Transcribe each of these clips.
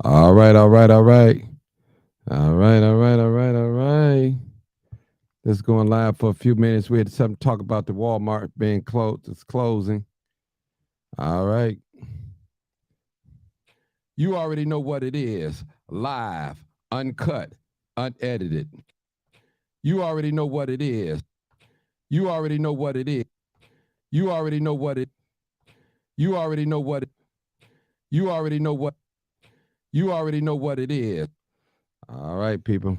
All right, all right, all right. All right, all right, all right, all right. Let's go on live for a few minutes. We had something to talk about the Walmart being closed. It's closing. All right. You already know what it is. Live, uncut, unedited. You already know what it is. You already know what it is. You already know what it. You already know what it. You already know what. You already know what it is. All right, people.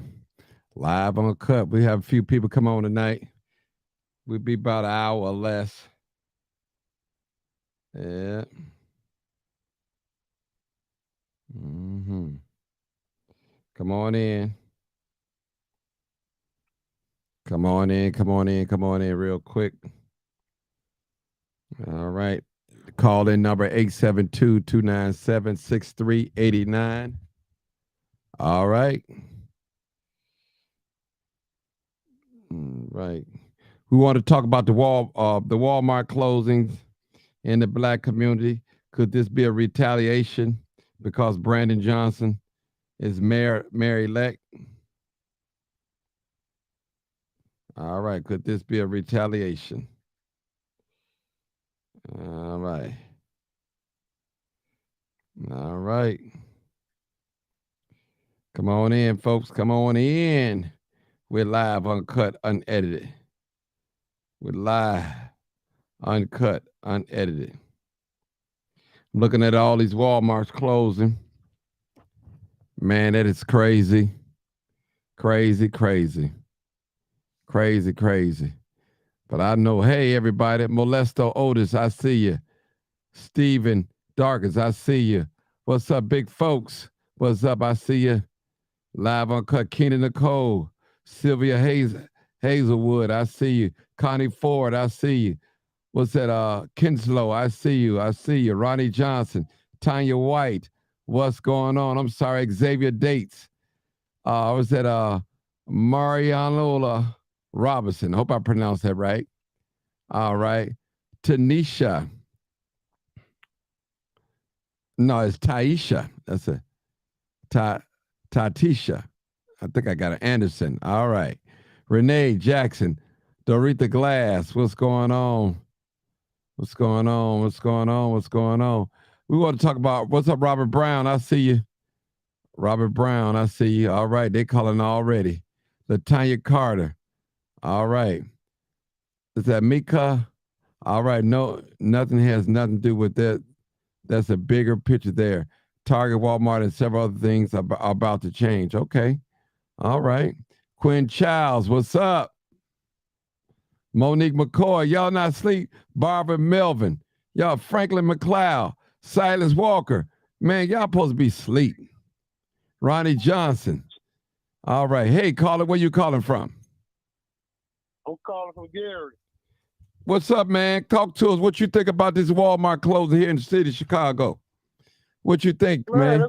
Live uncut. We have a few people come on tonight. We'll be about an hour or less. Yeah. Come on in. Come on in. Come on in. Come on in real quick. All right. Call in number 872-297-6389. All right. Right. We want to talk about the Walmart closings in the black community. Could this be a retaliation because Brandon Johnson is mayor elect? All right. Could this be a retaliation? All right. All right. Come on in, folks. Come on in. We're live, uncut, unedited. We're live, uncut, unedited. I'm looking at all these Walmarts closing. Man, that is crazy. Crazy, crazy. Crazy, crazy. But I know, hey, everybody, Molesto Otis, I see you. Steven Darkins, I see you. What's up, big folks? What's up? I see you. Live uncut, Keena Nicole, Sylvia Hazelwood, I see you. Connie Ford, I see you. What's that? Kinslow, I see you. I see you. Ronnie Johnson, Tanya White. What's going on? I'm sorry, Xavier Dates. Was that Marianola Robinson? I hope I pronounced that right. All right. Tanisha. No, it's Taisha. That's a Tatisha. I think I got an Anderson. All right. Renee Jackson. Dorita Glass. What's going on? What's going on? What's going on? What's going on? We want to talk about what's up, Robert Brown. I see you. Robert Brown, I see you. All right. They calling already. Latanya Carter. All right. Is that Mika? All right. No, nothing has nothing to do with that. That's a bigger picture there. Target, Walmart, and several other things are about to change. Okay. All right. Quinn Childs, what's up? Monique McCoy, y'all not asleep. Barbara Melvin, y'all Franklin McLeod, Silas Walker. Man, y'all supposed to be asleep. Ronnie Johnson. All right. Hey, caller, where you calling from? I'm calling from Gary. What's up, man? Talk to us. What you think about this Walmart closing here in the city of Chicago? What you think, Man, man?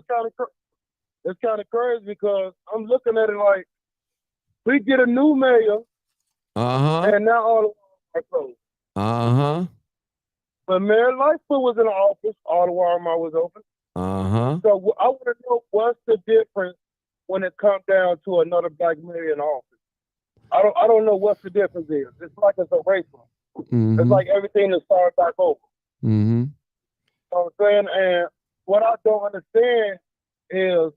that's kind of crazy because I'm looking at it like we get a new mayor Uh-huh. and now all the Walmart closed. Uh-huh. When Mayor Lightfoot was in the office, all the Walmart was open. Uh-huh. So I want to know what's the difference when it comes down to another black mayor in office. I don't know what the difference is. It's like it's a race. It's Mm-hmm. like everything is started back over. Mm-hmm. You know what I'm saying? And what I don't understand is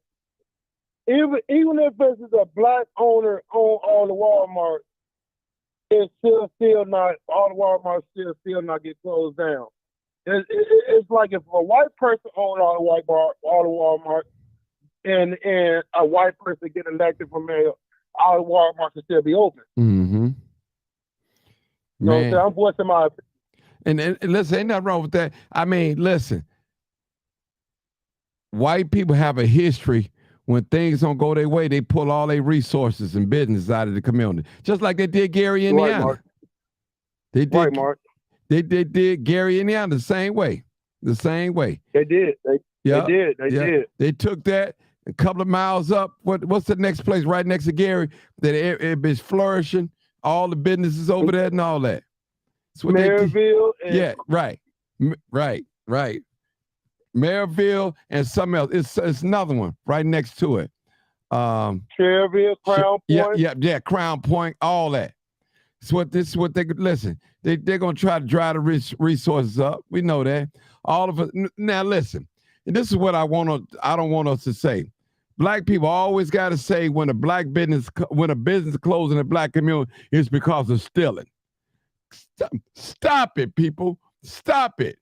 even if this is a black owner on all the Walmart, it's still not all the Walmart still not get closed down. It's like if a white person own all the Walmart, and a white person get elected for mayor, all the Walmart should still be open. Mm-hmm. You know what I'm saying? Man. I'm voicing my opinion. And listen, ain't nothing wrong with that. I mean, listen, white people have a history when things don't go their way, they pull all their resources and business out of the community. Just like they did Gary, Right, Mark. Indiana. They Right, did Mark. they did Gary, Indiana the same way. The same way. They did. They Yeah. did. They Yeah. did. They took that a couple of miles up. What's the next place right next to Gary that it is flourishing? All the businesses over there and all that. That's what they did. Maryville and Yeah, right. Right, right. Maryville and something else. It's another one right next to it. Cherville, Crown Point. Yeah, Crown Point, all that. This is what they listen. They're gonna try to dry the resources up. We know that. All of us. Now listen, and this is what I don't want us to say. Black people always got to say when a business closes in the black community, it's because of stealing. Stop it, people. Stop it.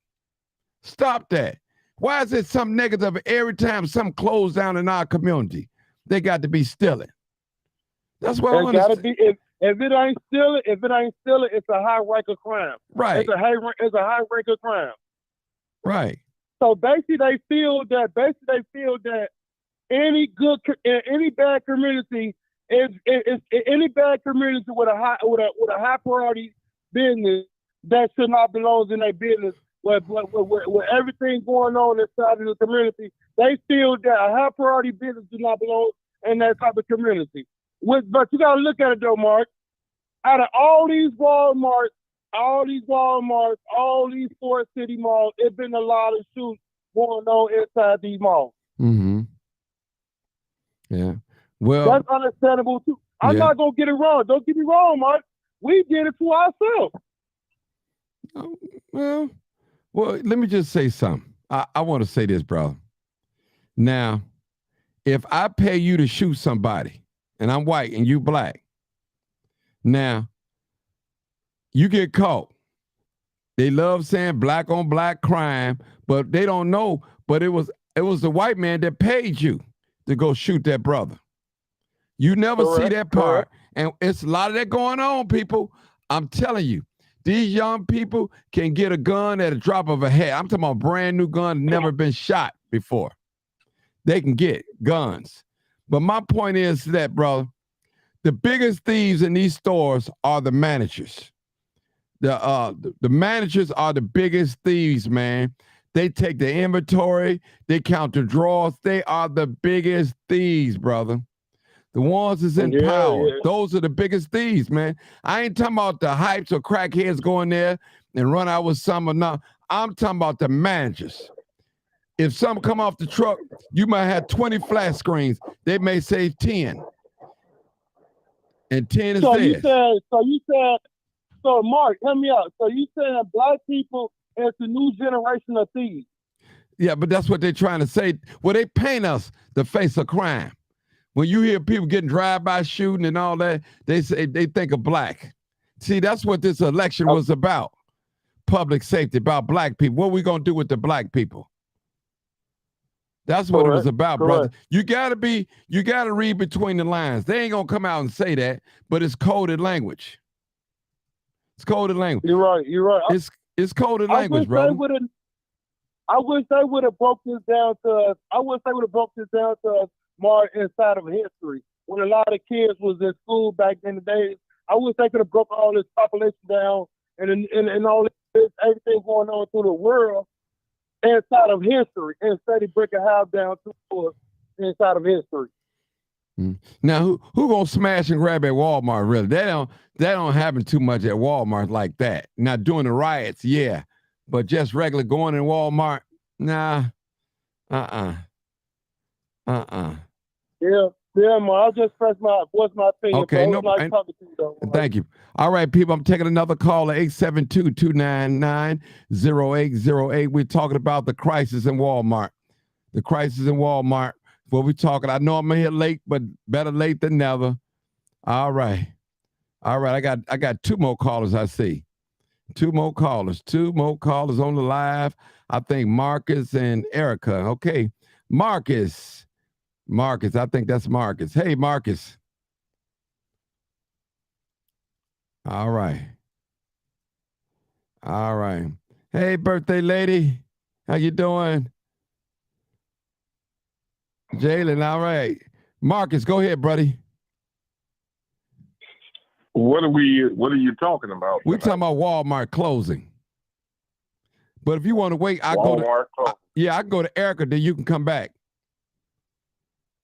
Stop that. Why is it something negative every time something closed down in our community? They got to be stealing. That's what I want to be. If it ain't stealing, it's a high rank of crime. Right. It's a high rank of crime. Right. So basically, they feel that any bad community is any bad community with a high priority business that should not belong in their business. With everything going on inside of the community, they feel that a high priority business does not belong in that type of community. But you got to look at it though, Mark. Out of all these Walmarts, all these Ford City malls, it's been a lot of shoots going on inside these malls. Mm-hmm. Yeah. Well, that's understandable too. I'm not gonna get it wrong. Don't get me wrong, Mark. We did it to ourselves. Well, let me just say something. I want to say this, brother. Now, if I pay you to shoot somebody, and I'm white and you black, now you get caught. They love saying black on black crime, but they don't know. But it was the white man that paid you to go shoot that brother. You never see that part. And it's a lot of that going on, people. I'm telling you, these young people can get a gun at a drop of a hat. I'm talking about a brand new gun, never been shot before. They can get guns. But my point is that, brother, the biggest thieves in these stores are the managers. The managers are the biggest thieves, man. They take the inventory. They count the drawers. They are the biggest thieves, brother. The ones that's in power. Yeah. Those are the biggest thieves, man. I ain't talking about the hypes or crackheads going there and run out with some or not. I'm talking about the managers. If some come off the truck, you might have 20 flat screens. They may say 10. And 10 is theirs. So Mark, help me out. So you saying black people is the new generation of thieves? Yeah, but that's what they're trying to say. Well, they paint us the face of crime. When you hear people getting drive-by shooting and all that, they say they think of black. See, that's what this election was about. Public safety, about black people. What are we going to do with the black people? That's what it was about, brother. You gotta read between the lines. They ain't gonna come out and say that, but it's coded language. It's coded language. You're right. It's coded language, brother. I wish they would have broke this down to us. More inside of history. When a lot of kids was in school back in the days, I wish they could have broke all this population down and all this everything going on through the world inside of history, instead of breaking half down to inside of history. Now, who gonna smash and grab at Walmart? Really, that don't happen too much at Walmart like that. Now, during the riots, yeah, but just regular going in Walmart, nah, Yeah, man. I'll just voice my opinion. Okay, no, nice talking to you, though, thank you. All right, people, I'm taking another call at 872-299-0808. We're talking about the crisis in Walmart. The crisis in Walmart. What we talking? I know I'm here late, but better late than never. All right. I got two more callers. I see. Two more callers on the live. I think Marcus and Erica. Okay, Marcus, I think that's Marcus. Hey, Marcus. All right. Hey, birthday lady. How you doing? Jalen, all right. Marcus, go ahead, buddy. What are you talking about? We're talking about Walmart closing. But if you want to wait, I can go to Erica, then you can come back.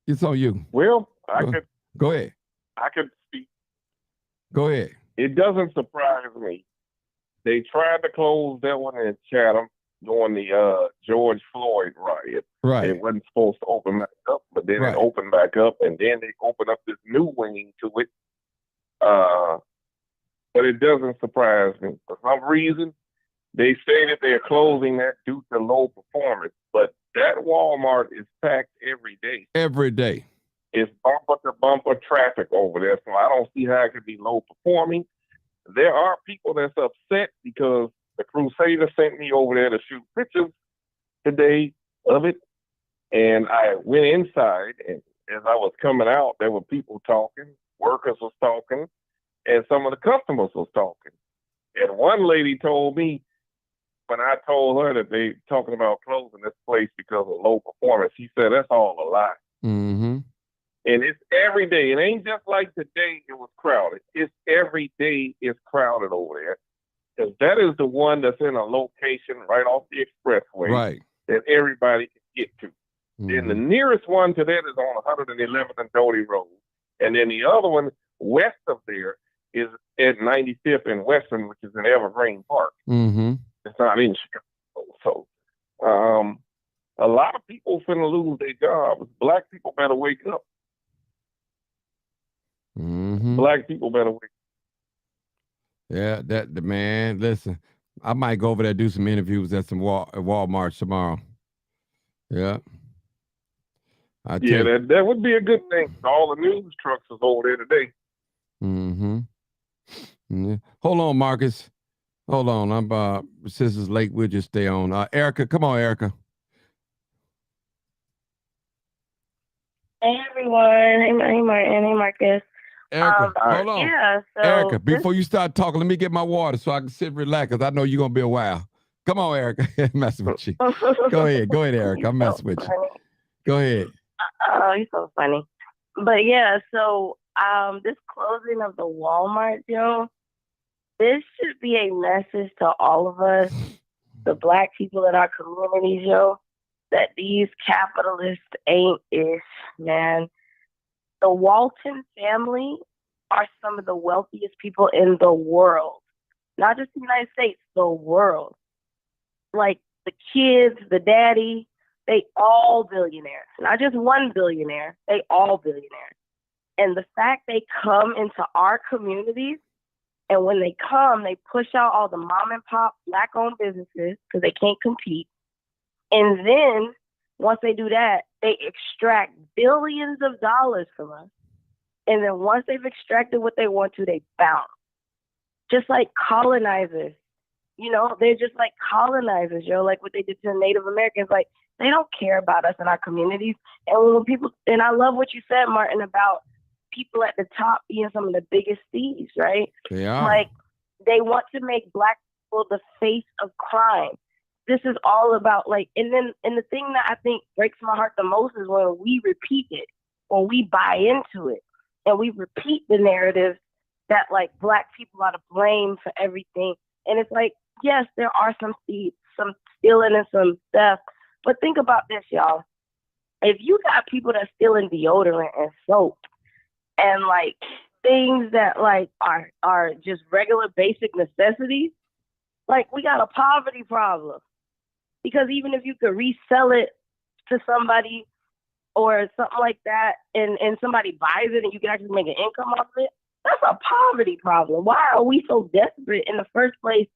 It's on you. Well, go ahead. I could speak. Go ahead. It doesn't surprise me. They tried to close that one in Chatham. during the George Floyd riot. Right. It wasn't supposed to open back up, but then Right. it opened back up, and then they opened up this new wing to it. Uh, but it doesn't surprise me. For some reason, they say that they're closing that due to low performance, but that Walmart is packed every day. Every day. It's bumper to bumper traffic over there, so I don't see how it could be low performing. There are people that's upset because the Crusader sent me over there to shoot pictures today of it, and I went inside, and as I was coming out, there were people talking, workers was talking, and some of the customers was talking. And one lady told me, when I told her that they talking about closing this place because of low performance, she said that's all a lie. Mm-hmm. And it's every day. It ain't just like today it was crowded. It's every day it's crowded over there. Because that is the one that's in a location right off the expressway Right. that everybody can get to. Mm-hmm. And the nearest one to that is on 111th and Doty Road. And then the other one west of there is at 95th and Western, which is in Evergreen Park. Mm-hmm. It's not in Chicago. So a lot of people finna lose their jobs. Black people better wake up. Mm-hmm. Black people better wake up. Yeah, the man. Listen, I might go over there do some interviews at some Walmart tomorrow. Yeah. Yeah, that would be a good thing. All the news trucks is over there today. Mm-hmm. Yeah. Hold on, Marcus. Hold on. I'm since it's late, we'll just stay on. Erica, come on, Erica. Hey everyone. Hey Martin. Hey Marcus. Erica, hold on. Yeah, so Erica, before you start talking, let me get my water so I can sit and relax, because I know you're gonna be a while. Come on, Erica. I'm messing with you. Go ahead, Erica. I'm messing with you. Go ahead. Oh, you're so funny. But yeah, so this closing of the Walmart, this should be a message to all of us, the Black people in our communities, that these capitalists ain't ish, man. The Walton family are some of the wealthiest people in the world. Not just the United States, the world. Like the kids, the daddy, they all billionaires. Not just one billionaire, they all billionaires. And the fact they come into our communities, and when they come, they push out all the mom and pop Black-owned businesses because they can't compete. And then once they do that, they extract billions of dollars from us. And then once they've extracted what they want to, they bounce. Just like colonizers. They're just like colonizers, like what they did to the Native Americans. Like, they don't care about us in our communities. And when people, and I love what you said, Martin, about people at the top being some of the biggest thieves, right? They are. Like, they want to make Black people the face of crime. This is all about and the thing that I think breaks my heart the most is when we repeat it, when we buy into it, and we repeat the narrative that Black people are to blame for everything. And it's yes, there are some stealing and some theft, but think about this, y'all. If you got people that stealing deodorant and soap and things that are just regular basic necessities, we got a poverty problem. Because even if you could resell it to somebody or something like that, and somebody buys it and you can actually make an income off of it, that's a poverty problem. Why are we so desperate in the first place,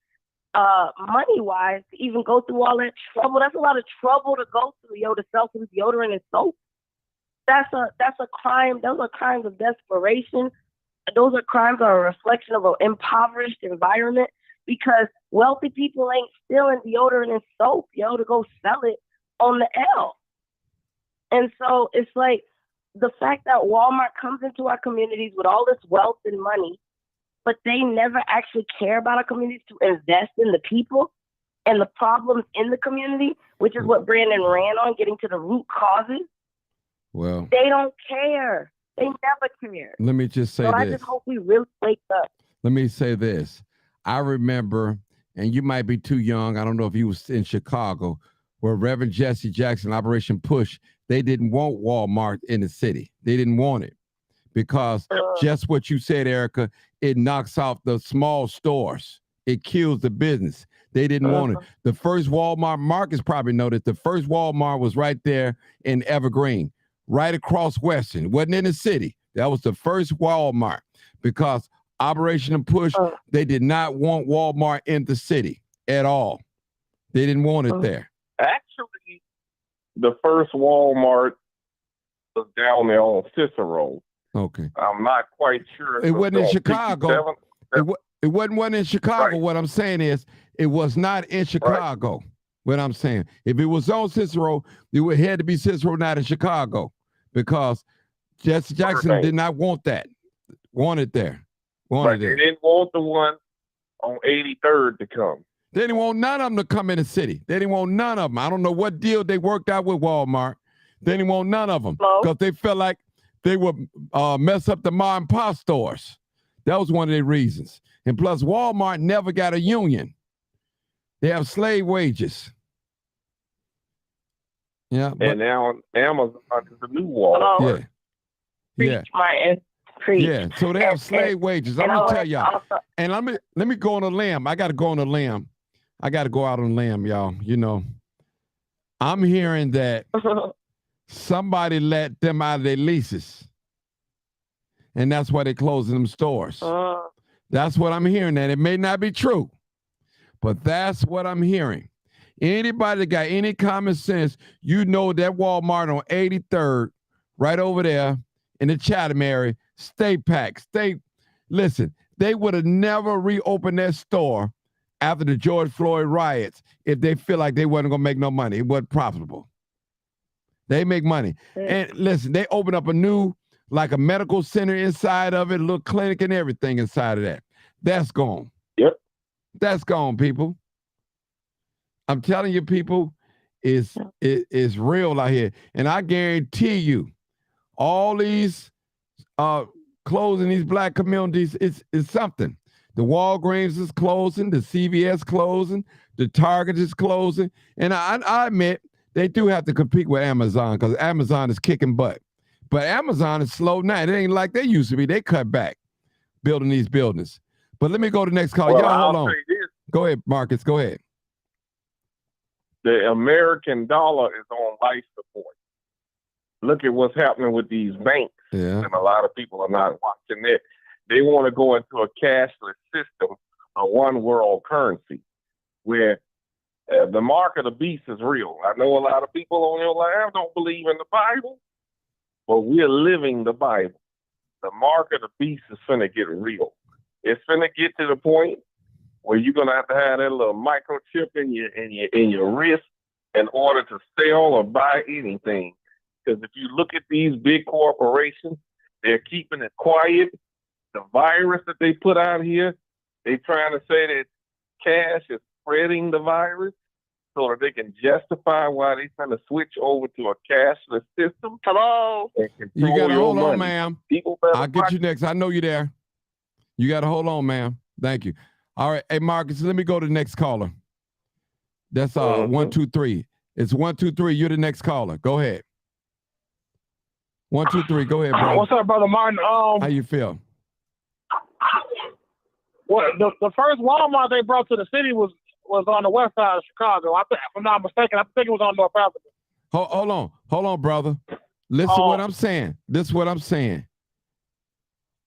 money-wise, to even go through all that trouble? That's a lot of trouble to go through, to sell some deodorant and soap. That's a crime. Those are crimes of desperation. Those are crimes that are a reflection of an impoverished environment, because wealthy people ain't stealing deodorant and soap, to go sell it on the L. And so it's the fact that Walmart comes into our communities with all this wealth and money, but they never actually care about our communities to invest in the people and the problems in the community, which is what Brandon ran on, getting to the root causes. Well, they don't care. They never care. Let me just say so this. I just hope we really wake up. Let me say this. I remember, and you might be too young, I don't know if you was in Chicago, where Reverend Jesse Jackson, Operation Push, they didn't want Walmart in the city. They didn't want it because just what you said, Erica, it knocks off the small stores. it kills the business. They didn't want it. The first Walmart, Marcus probably know that the first Walmart was right there in Evergreen, right across Western. It wasn't in the city. That was the first Walmart because Operation Push, they did not want Walmart in the city at all. They didn't want it there. Actually, the first Walmart was down there on Cicero. Okay. I'm not quite sure. It wasn't in Chicago. It wasn't in Chicago. Right. What I'm saying is, it was not in Chicago. Right. What I'm saying, if it was on Cicero, it would had to be Cicero, not in Chicago, because Jesse Jackson did not want that. Wanted there. Wanted They didn't want the one on 83rd to come. They didn't want none of them to come in the city. They didn't want none of them. I don't know what deal they worked out with Walmart. They didn't want none of them because they felt like they would mess up the mom and pop stores. That was one of their reasons. And plus, Walmart never got a union. They have slave wages. Yeah. And now Amazon is the new Walmart. Yeah. Yeah. So they have slave wages. Let me tell y'all. And let me go on a limb. I got to go on a limb. I got to go out on a limb, y'all. You know, I'm hearing that somebody let them out of their leases. And that's why they're closing them stores. That's what I'm hearing. And it may not be true, but that's what I'm hearing. Anybody that got any common sense, you know that Walmart on 83rd, right over there in the Chatham area, stay packed. Listen, they would have never reopened that store after the George Floyd riots if they feel like they wasn't going to make no money. It wasn't profitable. They make money. And listen, they open up a new, like a medical center inside of it, a little clinic and everything inside of that. That's gone. Yep. That's gone, people. I'm telling you, people, it's real out here. And I guarantee you, all these closing these black communities, it's something. The Walgreens is closing, the CVS closing, the Target is closing. And I admit, they do have to compete with Amazon because Amazon is kicking butt. But Amazon is slow now. It ain't like they used to be. They cut back building these buildings. But let me go to the next call. Well, y'all, hold on. Go ahead, Marcus. Go ahead. The American dollar is on life support. Look at what's happening with these banks. Yeah. And a lot of people are not watching it. They want to go into a cashless system, a one world currency, where the mark of the beast is real. I know a lot of people on your live don't believe in the Bible, but we're living the Bible. The mark of the beast is finna get it's finna get to the point where you're gonna have to have that little microchip in your wrist in order to sell or buy anything. Because if you look at these big corporations, they're keeping it quiet. The virus that they put out here, they're trying to say that cash is spreading the virus so that they can justify why they're trying to switch over to a cashless system. Hello. You got to hold on, money. ma'am. People I'll get you next. I know you're there. You got to hold on, ma'am. Thank you. All right. Hey, Marcus, let me go to the next caller. That's 1, 2, 3. It's 1, 2, 3. You're the next caller. Go ahead. 1, 2, 3. Go ahead, bro. What's up, Brother Martin? How you feel? Well, the first Walmart they brought to the city was on the west side of Chicago. If I'm not mistaken, I think it was on North Avenue. Hold on, brother. Listen to what I'm saying. This is what I'm saying.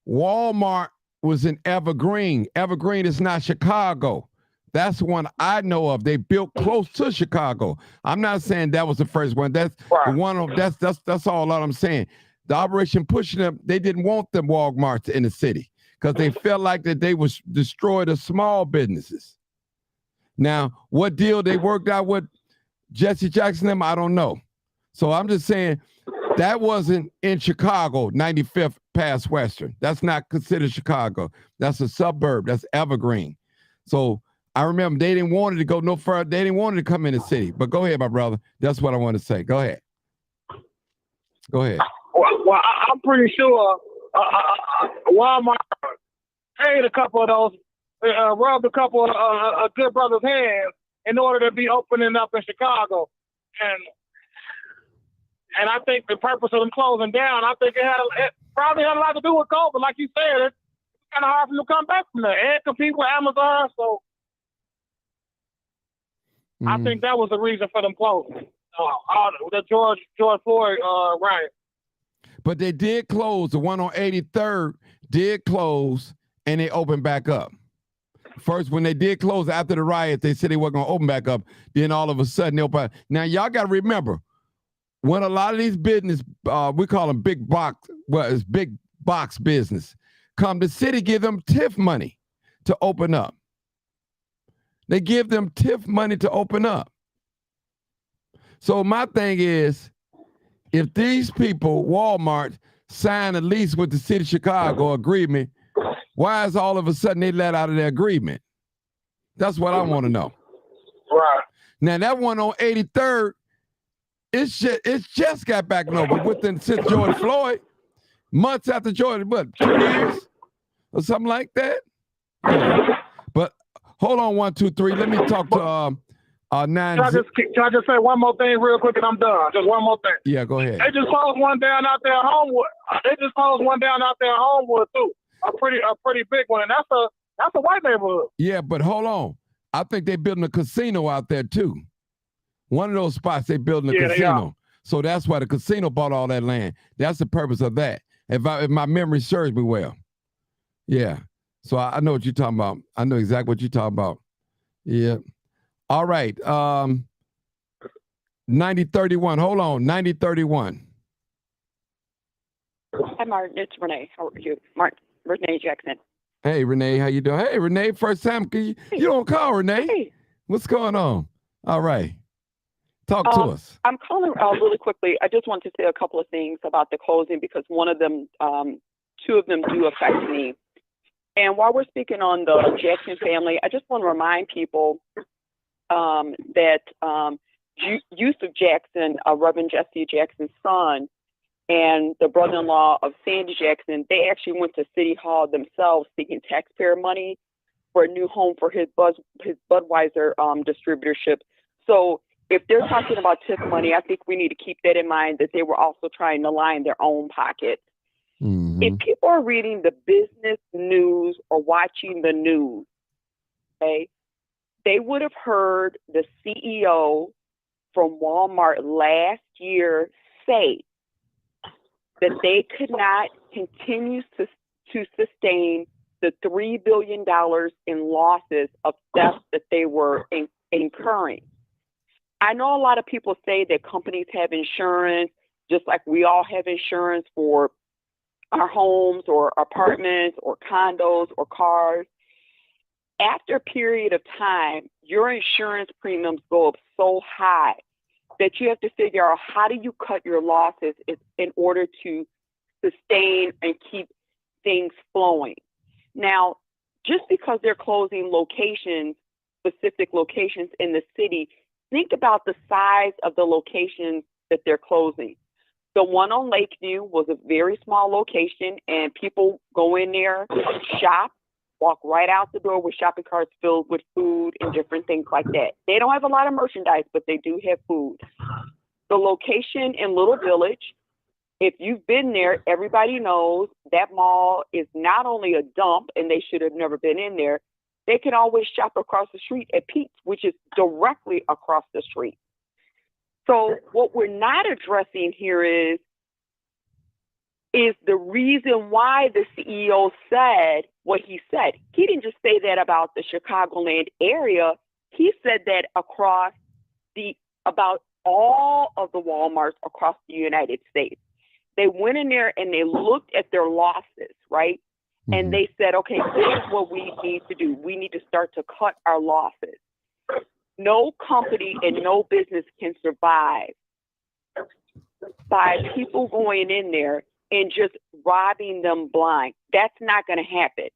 Walmart was in Evergreen. Evergreen is not Chicago. That's one I know of. They built close to Chicago. I'm not saying that was the first one. That's the one. That's all I'm saying. The Operation Pushing Them, they didn't want them Walmarts in the city because they felt like that they was destroy the small businesses. Now, what deal they worked out with Jesse Jackson them, I don't know. So I'm just saying that wasn't in Chicago, 95th past Western. That's not considered Chicago. That's a suburb. That's Evergreen. So I remember they didn't want it to go no further. They didn't want it to come in the city. But go ahead, my brother. That's what I want to say. Go ahead. Go ahead. Well, I'm pretty sure Walmart paid a couple of those, rubbed a couple of good brothers' hands in order to be opening up in Chicago. And I think the purpose of them closing down, I think it probably had a lot to do with COVID. Like you said, it's kind of hard for them to come back from there and compete with Amazon. So I think that was the reason for them closing. The George Floyd riot. But they did close. The one on 83rd did close, and they opened back up. First, when they did close after the riot, they said they weren't going to open back up. Then all of a sudden, they opened. Now, y'all got to remember, when a lot of these business, we call them big box, well, it's big box business, come, the city give them TIF money to open up. They give them TIF money to open up. So my thing is, if these people, Walmart, sign a lease with the city of Chicago agreement, why is all of a sudden they let out of their agreement? That's what I want to know. Right. Now that one on 83rd, it's just got back over since George Floyd, months after George, what, 2 years or something like that? Yeah. But hold on, 1, 2, 3. Let me talk to 9. Can I just say one more thing real quick and I'm done? Just one more thing. Yeah, go ahead. They just closed one down out there in Homewood. Too. A pretty big one, and that's a white neighborhood. Yeah, but hold on. I think they're building a casino out there too. One of those spots they building a casino. So that's why the casino bought all that land. That's the purpose of that. If my memory serves me well. Yeah. So I know what you're talking about. I know exactly what you're talking about. Yeah. All right. 9031. Hold on. 9031. Hi, Martin. It's Renee. How are you? Renee Jackson. Hey, Renee. How you doing? Hey, Renee. First time. You don't call, Renee. Hey. What's going on? All right. Talk to us. I'm calling really quickly. I just want to say a couple of things about the closing because one of them, two of them do affect me. And while we're speaking on the Jackson family, I just want to remind people that Yusuf Jackson, Reverend Jesse Jackson's son, and the brother-in-law of Sandy Jackson, they actually went to City Hall themselves seeking taxpayer money for a new home for his Budweiser distributorship. So if they're talking about TIF money, I think we need to keep that in mind, that they were also trying to line their own pockets. Mm-hmm. If people are reading the business news or watching the news, okay, they would have heard the CEO from Walmart last year say that they could not continue to sustain the $3 billion in losses of theft that they were incurring. I know a lot of people say that companies have insurance, just like we all have insurance for our homes or apartments or condos or cars. After a period of time, your insurance premiums go up so high that you have to figure out how do you cut your losses in order to sustain and keep things flowing. Now, just because they're closing locations, specific locations in the city, think about the size of the locations that they're closing. The one on Lakeview was a very small location, and people go in there, shop, walk right out the door with shopping carts filled with food and different things like that. They don't have a lot of merchandise, but they do have food. The location in Little Village, if you've been there, everybody knows that mall is not only a dump, and they should have never been in there. They can always shop across the street at Pete's, which is directly across the street. So what we're not addressing here is the reason why the CEO said what he said. He didn't just say that about the Chicagoland area. He said that about all of the Walmarts across the United States. They went in there and they looked at their losses, right? Mm-hmm. And they said, okay, this is what we need to do. We need to start to cut our losses. No company and no business can survive by people going in there and just robbing them blind. That's not going to happen.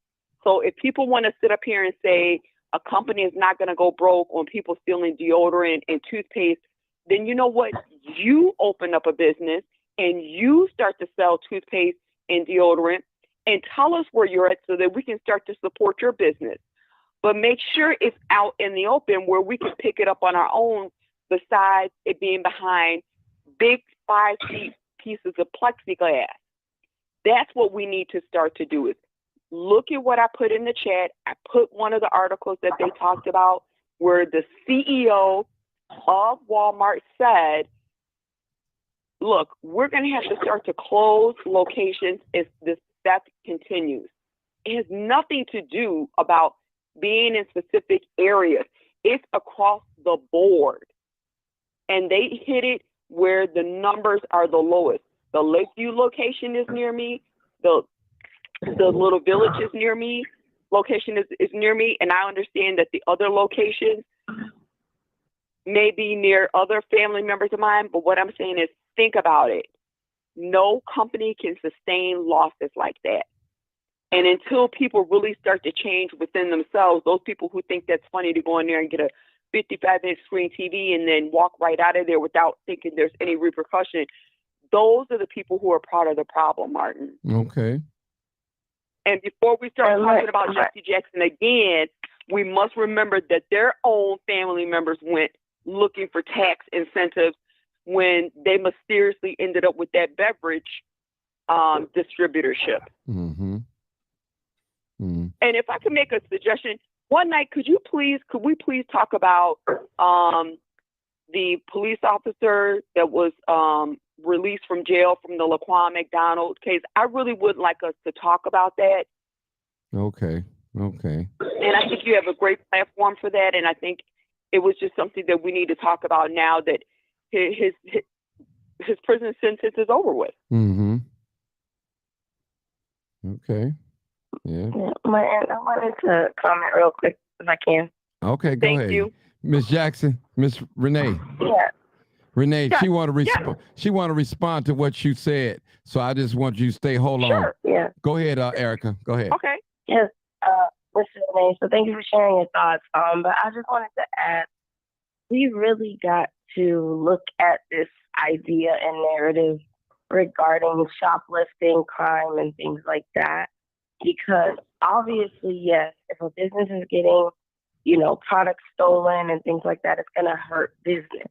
So if people want to sit up here and say a company is not going to go broke on people stealing deodorant and toothpaste, then you know what? You open up a business and you start to sell toothpaste and deodorant and tell us where you're at so that we can start to support your business. But make sure it's out in the open where we can pick it up on our own, besides it being behind big 5-feet pieces of plexiglass. That's what we need to start to do. Is look at what I put in the chat. I put one of the articles that they talked about where the CEO of Walmart said, look, we're going to have to start to close locations if this theft continues. It has nothing to do about being in specific areas. It's across the board. And they hit it where the numbers are the lowest. The Lakeview location is near me. The Little Village is near me. Location is near me. And I understand that the other locations may be near other family members of mine. But what I'm saying is, think about it. No company can sustain losses like that. And until people really start to change within themselves, those people who think that's funny to go in there and get a 55-inch screen TV and then walk right out of there without thinking there's any repercussion, those are the people who are part of the problem, Martin. Okay. And before we start talking about Jesse Jackson again, we must remember that their own family members went looking for tax incentives when they mysteriously ended up with that beverage distributorship. Mm-hmm. Mm-hmm. And if I could make a suggestion, one night, could we please talk about the police officer that was released from jail from the Laquan McDonald case? I really would like us to talk about that. Okay. And I think you have a great platform for that. And I think it was just something that we need to talk about now that his prison sentence is over with. Mm-hmm. Okay. Yeah. Martin, I wanted to comment real quick if I can. Okay, go ahead. Thank you. Miss Jackson, Miss Renee. Yeah. Renee, Yeah, she want to respond to what you said. So I just want you to stay. Hold on. Sure. Yeah. Go ahead, Erica. Go ahead. Okay. Yes. Mr. Renee, so thank you for sharing your thoughts. But I just wanted to add, we really got to look at this idea and narrative regarding shoplifting, crime, and things like that. Because obviously, yes, if a business is getting, products stolen and things like that, it's going to hurt business.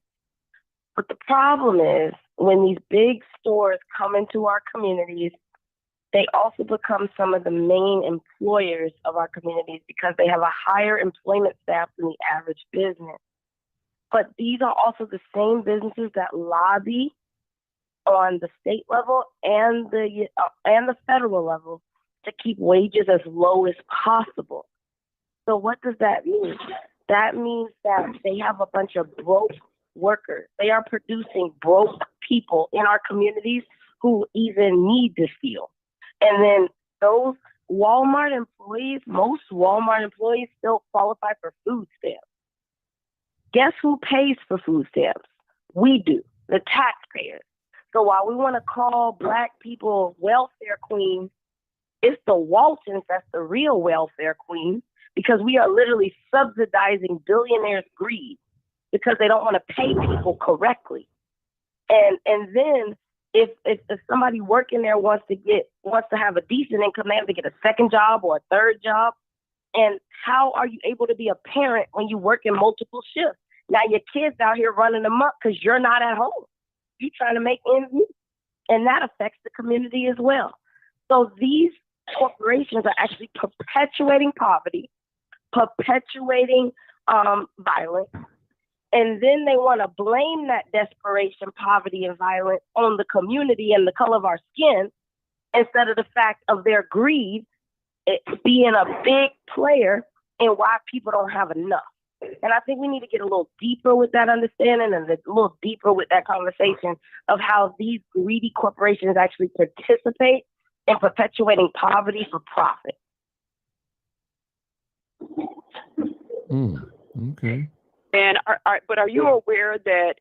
But the problem is when these big stores come into our communities, they also become some of the main employers of our communities because they have a higher employment staff than the average business. But these are also the same businesses that lobby on the state level and the federal level to keep wages as low as possible. So what does that mean? That means that they have a bunch of broke workers. They are producing broke people in our communities who even need to steal. And then those Walmart employees, most Walmart employees still qualify for food stamps. Guess who pays for food stamps? We do, the taxpayers. So while we want to call Black people welfare queens, it's the Waltons that's the real welfare queens, because we are literally subsidizing billionaires' greed because they don't want to pay people correctly. And then if somebody working there wants to have a decent income, they have to get a second job or a third job. And how are you able to be a parent when you work in multiple shifts? Now your kids out here running amok because you're not at home. You're trying to make ends meet. And that affects the community as well. So these corporations are actually perpetuating poverty, perpetuating violence, and then they want to blame that desperation, poverty, and violence on the community and the color of our skin instead of the fact of their greed being a big player in why people don't have enough. And I think we need to get a little deeper with that understanding and a little deeper with that conversation of how these greedy corporations actually participate in perpetuating poverty for profit. Okay. And but are you aware that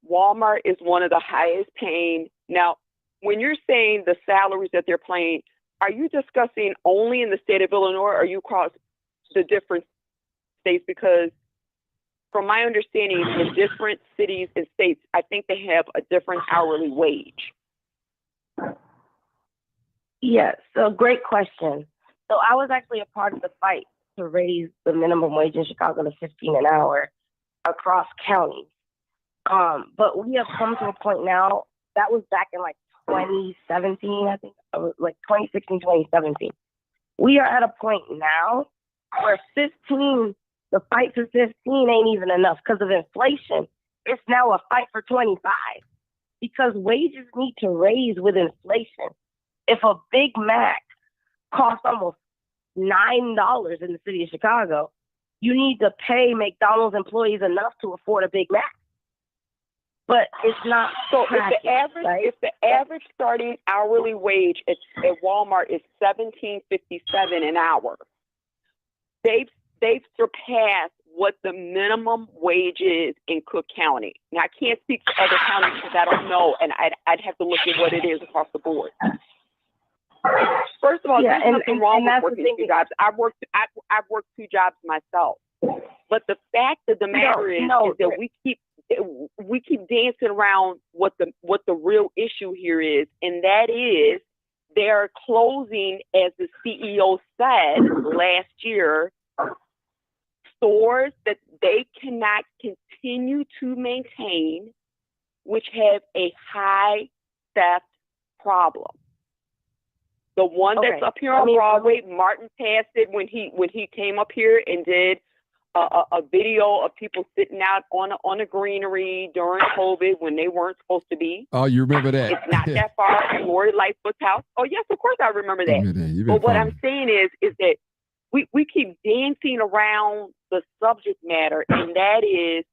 Walmart is one of the highest paying? Now, when you're saying the salaries that they're paying, are you discussing only in the state of Illinois, or are you across the different states? Because from my understanding, in different cities and states, I think they have a different hourly wage. Yeah, so great question. So I was actually a part of the fight to raise the minimum wage in Chicago to $15 an hour across counties. But we have come to a point now, that was back in like 2017, I think, like 2016, 2017. We are at a point now where the fight for 15 ain't even enough because of inflation. it's now a fight for 25 because wages need to raise with inflation. If a Big Mac costs almost $9 in the city of Chicago, you need to pay McDonald's employees enough to afford a Big Mac. But it's not. So right? if the average starting hourly wage at Walmart is $17.57 an hour, they've surpassed what the minimum wage is in Cook County. Now I can't speak for other counties because I don't know, and I'd have to look at what it is across the board. First of all, there's nothing wrong with working two jobs. I've worked 2 jobs myself, but the fact of the matter is that we keep dancing around what the real issue here is, and that is they're closing, as the CEO said last year, stores that they cannot continue to maintain, which have a high theft problem. The one that's up here on Broadway, Martin passed it when he came up here and did a video of people sitting out on a greenery during COVID when they weren't supposed to be. Oh, you remember that? It's not that far from Lori Lightfoot's house. Oh, yes, of course I remember that. But what I'm saying is that we keep dancing around the subject matter, and that is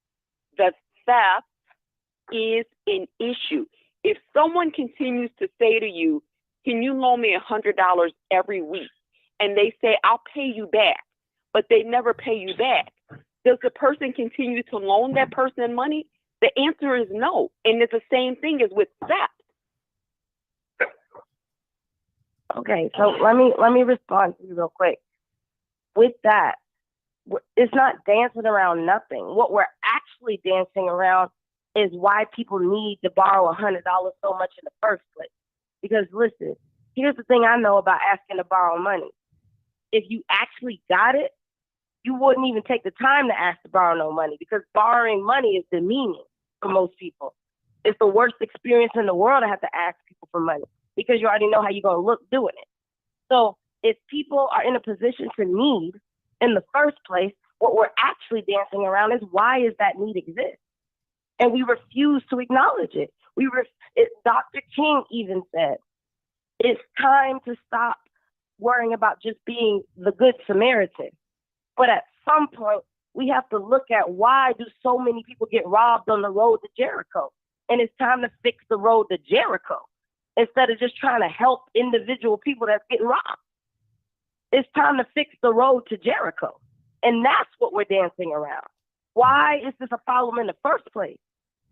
the theft is an issue. If someone continues to say to you, can you loan me $100 every week? And they say, I'll pay you back, but they never pay you back. Does the person continue to loan that person money? The answer is no. And it's the same thing as with theft. Okay, so let me respond to you real quick. With that, it's not dancing around nothing. What we're actually dancing around is why people need to borrow $100 so much in the first place. Because listen, here's the thing I know about asking to borrow money. If you actually got it, you wouldn't even take the time to ask to borrow no money, because borrowing money is demeaning for most people. It's the worst experience in the world to have to ask people for money because you already know how you're going to look doing it. So if people are in a position to need in the first place, what we're actually dancing around is why does that need exist? And we refuse to acknowledge it. Dr. King even said, it's time to stop worrying about just being the good Samaritan. But at some point, we have to look at why do so many people get robbed on the road to Jericho? And it's time to fix the road to Jericho instead of just trying to help individual people that's getting robbed. It's time to fix the road to Jericho. And that's what we're dancing around. Why is this a problem in the first place?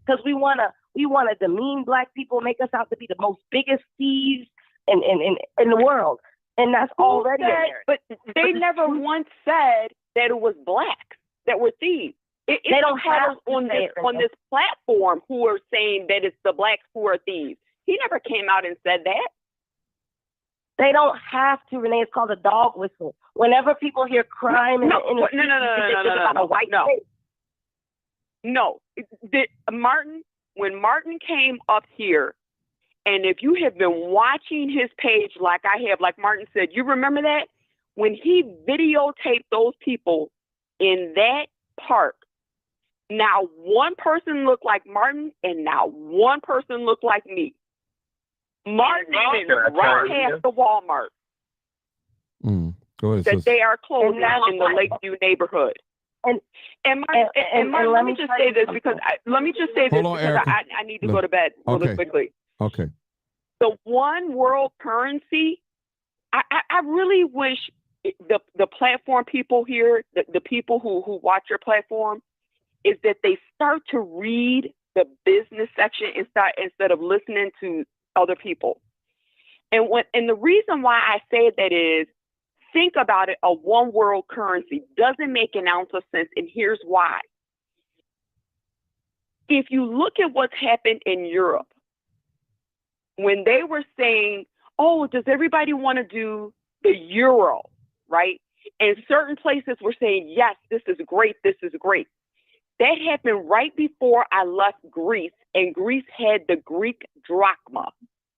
Because we want to demean Black people, make us out to be the most biggest thieves in the world. And that's already in there. But they never once said that it was Blacks that were thieves. They don't have on this platform who are saying that it's the Blacks who are thieves. He never came out and said that. They don't have to, Renee. It's called a dog whistle. Whenever people hear crime in the industry, No. When Martin came up here, and if you have been watching his page like I have, like Martin said, you remember that? When he videotaped those people in that park, now one person looked like Martin and now one person looked like me. Martin is right past the Walmart. Go ahead, that they are closing in the Lakeview neighborhood. And Martin, let me just say this because I need to go to bed really quickly. Okay. The one world currency, I really wish the platform people here, the people who watch your platform, is that they start to read the business section instead of listening to other people. And the reason why I say that is, think about it, a one world currency doesn't make an ounce of sense, and here's why. If you look at what's happened in Europe, when they were saying, oh, does everybody want to do the euro, right? And certain places were saying, yes, this is great, this is great. That happened right before I left Greece, and Greece had the Greek drachma,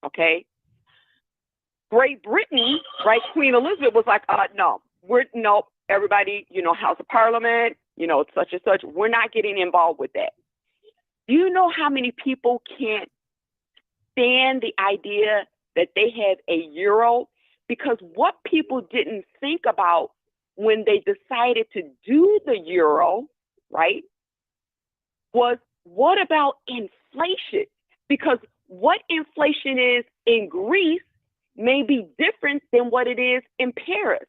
okay? Great Britain, right, Queen Elizabeth was like, no, everybody, House of Parliament, such and such, we're not getting involved with that. Do you know how many people can't stand the idea that they have a euro? Because what people didn't think about when they decided to do the euro, right, was what about inflation? Because what inflation is in Greece may be different than what it is in Paris.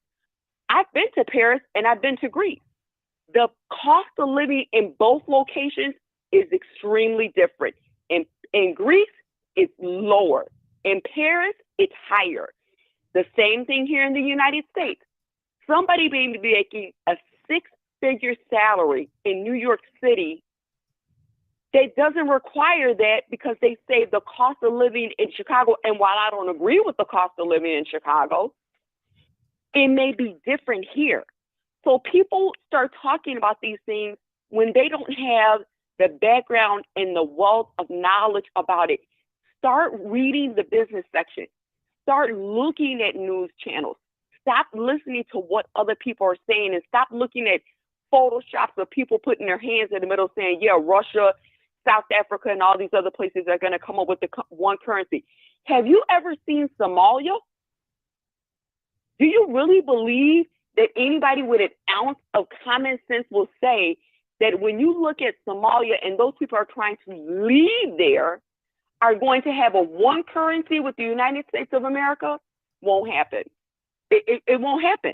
I've been to Paris and I've been to Greece. The cost of living in both locations is extremely different. In Greece, it's lower. In Paris, it's higher. The same thing here in the United States. Somebody may be making a six-figure salary in New York City that doesn't require that because they say the cost of living in Chicago, and while I don't agree with the cost of living in Chicago, it may be different here. So people start talking about these things when they don't have the background and the wealth of knowledge about it. Start reading the business section. Start looking at news channels. Stop listening to what other people are saying and stop looking at photoshops of people putting their hands in the middle saying, yeah, Russia, South Africa, and all these other places are going to come up with the one currency. Have you ever seen Somalia? Do you really believe that anybody with an ounce of common sense will say that when you look at Somalia and those people are trying to leave there, are going to have a one currency with the United States of America? Won't happen. It won't happen.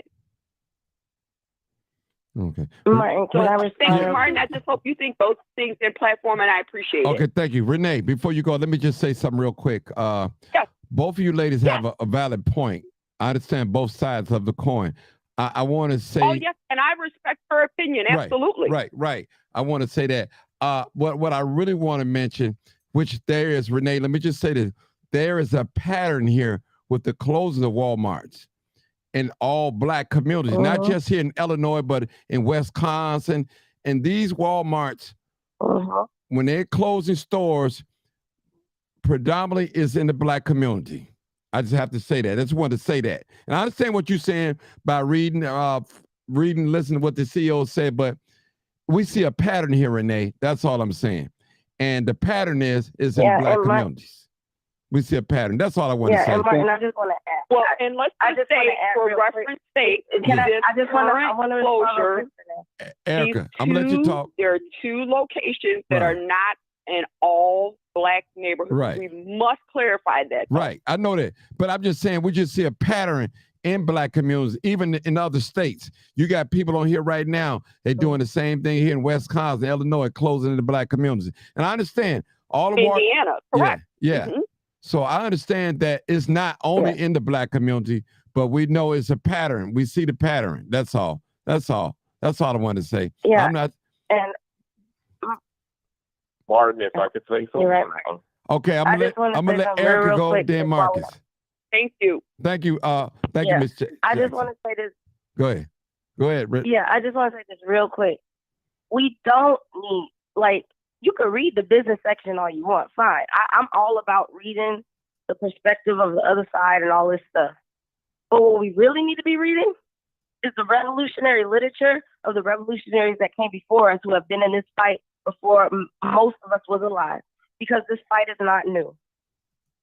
Okay. Martin, can I respond? Thank you, Martin. I just hope you think those things in platform, and I appreciate it. Okay, thank you. Renee, before you go, let me just say something real quick. Yes. Both of you ladies have a valid point. I understand both sides of the coin. I want to say... Oh, yes, and I respect her opinion, absolutely. Right. I want to say that. What I really want to mention, which there is, Renee, let me just say this. There is a pattern here with the closing of Walmarts in all Black communities, not just here in Illinois, but in Wisconsin. And these Walmarts, when they're closing stores, predominantly is in the Black community. I just have to say that. I just wanted to say that. And I understand what you're saying by reading, listening to what the CEO said, but we see a pattern here, Renee. That's all I'm saying. And the pattern is in Black communities. We see a pattern. That's all I want to say. And Martin, I just want to add. Well, and let's just say for reference sake, closure. Erica, I'm going to let you talk. There are two locations that are not in all Black neighborhoods. Right. We must clarify that. Right. I know that. But I'm just saying we just see a pattern in Black communities, even in other states. You got people on here right now. They're doing the same thing here in Wisconsin, Illinois, closing in the Black communities. And I understand all of Indiana, correct. Yeah. So I understand that it's not only in the Black community, but we know it's a pattern. We see the pattern. That's all. That's all I want to say. Yeah. I'm not. And Martin, if I could say something. You're right. Okay, I'm gonna let Erica go, then Marcus. Thank you. Thank you. Thank you, Ms. I just want to say this. Go ahead. Yeah, I just want to say this real quick. We don't need, you can read the business section all you want, fine. I'm all about reading the perspective of the other side and all this stuff. But what we really need to be reading is the revolutionary literature of the revolutionaries that came before us who have been in this fight before most of us was alive, because this fight is not new.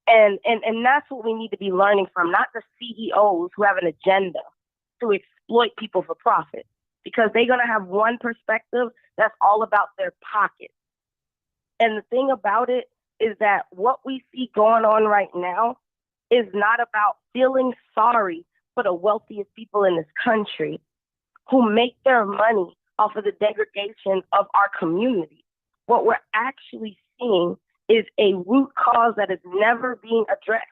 And that's what we need to be learning from, not the CEOs who have an agenda to exploit people for profit, because they're going to have one perspective that's all about their pocket. And the thing about it is that what we see going on right now is not about feeling sorry for the wealthiest people in this country who make their money off of the degradation of our community. What we're actually seeing is a root cause that is never being addressed.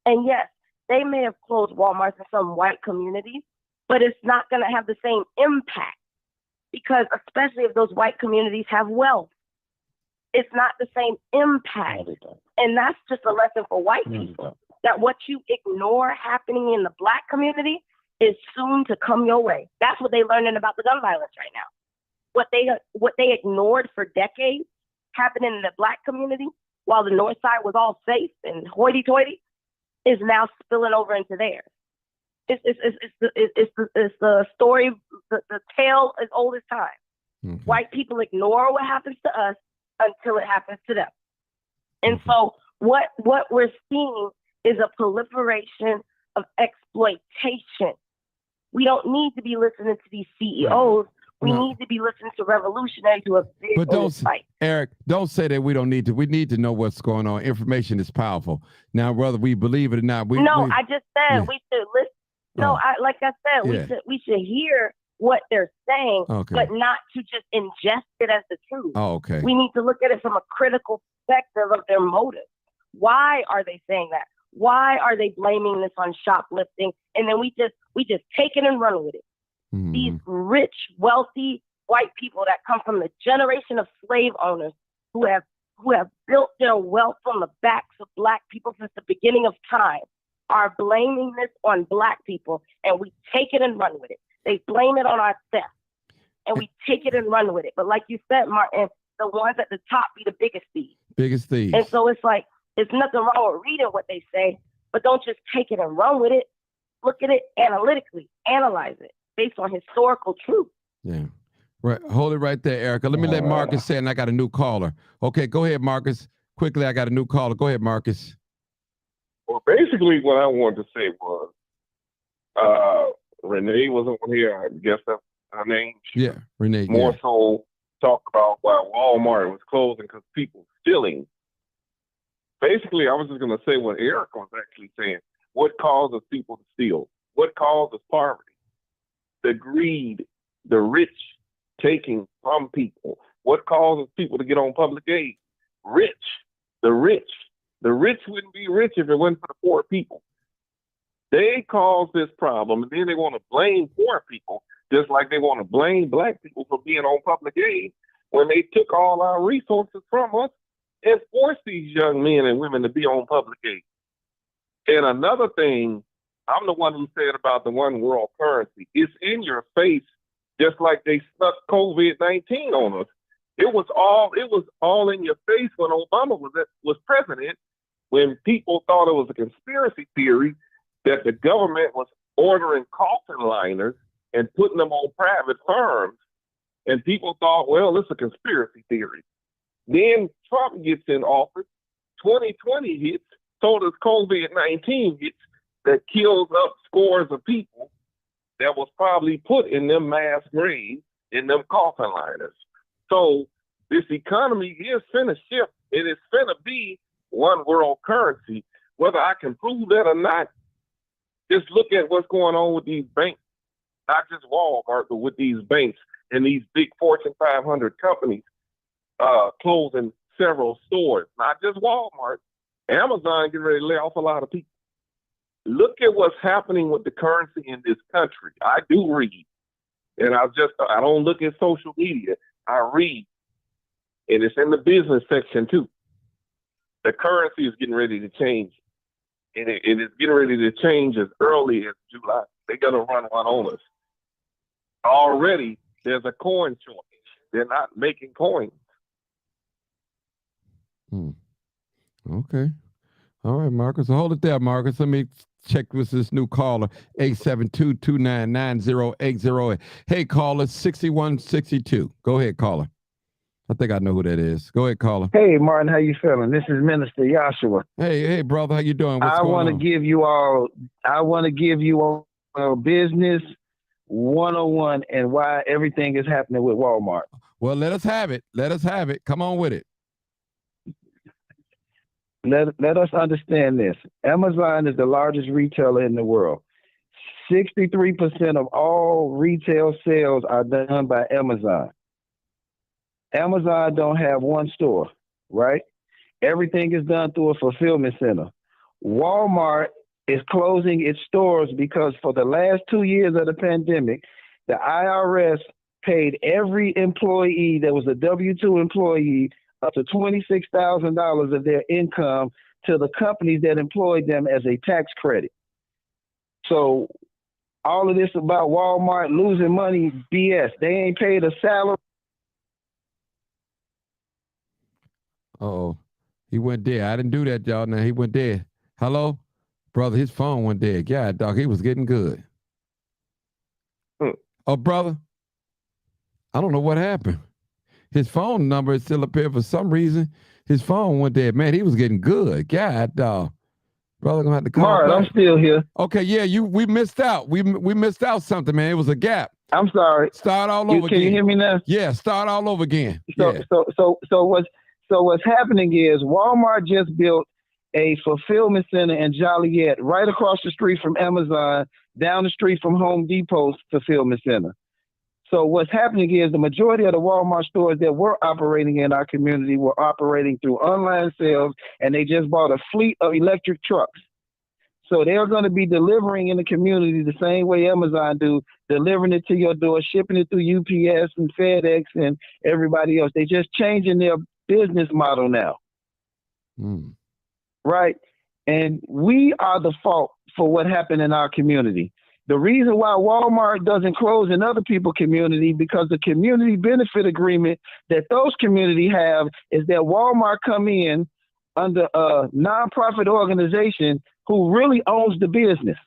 And yes, they may have closed Walmarts in some white communities, but it's not going to have the same impact, because especially if those white communities have wealth, it's not the same impact. And that's just a lesson for white people, that what you ignore happening in the Black community is soon to come your way. That's what they're learning about the gun violence right now. What they ignored for decades happening in the Black community while the North Side was all safe and hoity-toity is now spilling over into theirs. It's the story, the tale as old as time. Okay. White people ignore what happens to us until it happens to them. And Okay. so what we're seeing is a proliferation of exploitation. We don't need to be listening to these CEOs. We No. need to be listening to revolutionaries who have been But on don't, this fight. Eric, don't say that we don't need to. We need to know what's going on. Information is powerful. Now, whether we believe it or not, I just said yeah. we should listen. No, like I said, Yeah. we should hear what they're saying, Okay. but not to just ingest it as the truth. Oh, okay. We need to look at it from a critical perspective of their motive. Why are they saying that? Why are they blaming this on shoplifting? And then we just take it and run with it. Mhm. These rich, wealthy white people that come from the generation of slave owners who have built their wealth on the backs of Black people since the beginning of time are blaming this on Black people, and we take it and run with it. They blame it on our theft, and we take it and run with it. But like you said, Martin, the ones at the top be the biggest thieves. Biggest thieves. And so it's like, there's nothing wrong with reading what they say, but don't just take it and run with it. Look at it analytically, analyze it based on historical truth. Yeah. Right. Hold it right there, Erica. Let me let Marcus say, and I got a new caller. Okay, go ahead, Marcus. Quickly, I got a new caller. Go ahead, Marcus. Well, basically, what I wanted to say was, Renee wasn't on here. I guess that's her name. Yeah, Renee. More Yeah. so, talk about why Walmart was closing because people stealing. Basically, I was just going to say what Eric was actually saying. What causes people to steal? What causes poverty? The greed, the rich taking from people. What causes people to get on public aid? Rich, the rich. The rich wouldn't be rich if it wasn't for the poor people. They caused this problem, and then they want to blame poor people, just like they want to blame Black people for being on public aid when they took all our resources from us and forced these young men and women to be on public aid. And another thing, I'm the one who said about the one world currency. It's in your face, just like they snuck COVID-19 on us. It was all in your face when Obama was president, when people thought it was a conspiracy theory that the government was ordering coffin liners and putting them on private firms. And people thought, well, it's a conspiracy theory. Then Trump gets in office, 2020 hits, so does COVID-19 hits, that kills up scores of people that was probably put in them mass graves, in them coffin liners. So this economy is finna shift. It is finna be one world currency. Whether I can prove that or not, just look at what's going on with these banks, not just Walmart, but with these banks and these big Fortune 500 companies closing several stores, not just Walmart. Amazon getting ready to lay off a lot of people. Look at what's happening with the currency in this country. I do read, and I don't look at social media. I read, and it's in the business section too. The currency is getting ready to change, and it's getting ready to change as early as July. They're gonna run one on us. Already, there's a coin shortage. They're not making coins. Okay. All right, Marcus. So hold it there, Marcus. Let me check with this new caller, 872-299-0808. Hey, caller, 6162. Go ahead, caller. I think I know who that is. Go ahead, caller. Hey, Martin, how you feeling? This is Minister Joshua. Hey, brother, how you doing? What's I going want on? to give you all business 101 and why everything is happening with Walmart. Well, let us have it. Let us have it. Come on with it. Let us understand this. Amazon is the largest retailer in the world. 63% of all retail sales are done by Amazon. Amazon don't have one store, right? Everything is done through a fulfillment center. Walmart is closing its stores because for the last 2 years of the pandemic, the IRS paid every employee that was a W-2 employee up to $26,000 of their income to the companies that employed them as a tax credit. So all of this about Walmart losing money, BS. They ain't paid a salary. Uh-oh. He went dead. I didn't do that, y'all. Now he went dead. Hello? Brother, his phone went dead. God, dog, he was getting good. Oh, brother? I don't know what happened. His phone number is still up here for some reason. His phone went dead. Man, he was getting good. God, brother, gonna have to call Mart, back. I'm still here. Okay, yeah, we missed out. We missed out something, man. It was a gap. I'm sorry. Start all over Can again. you hear me now? Yeah, start all over again. So Yeah. what's happening is Walmart just built a fulfillment center in Joliet, right across the street from Amazon, down the street from Home Depot's fulfillment center. So what's happening is the majority of the Walmart stores that were operating in our community were operating through online sales, and they just bought a fleet of electric trucks. So they're going to be delivering in the community the same way Amazon do, delivering it to your door, shipping it through UPS and FedEx and everybody else. They're just changing their business model now. Mm. Right? And we are the fault for what happened in our community. The reason why Walmart doesn't close in other people's community, because the community benefit agreement that those community have is that Walmart come in under a nonprofit organization who really owns the business.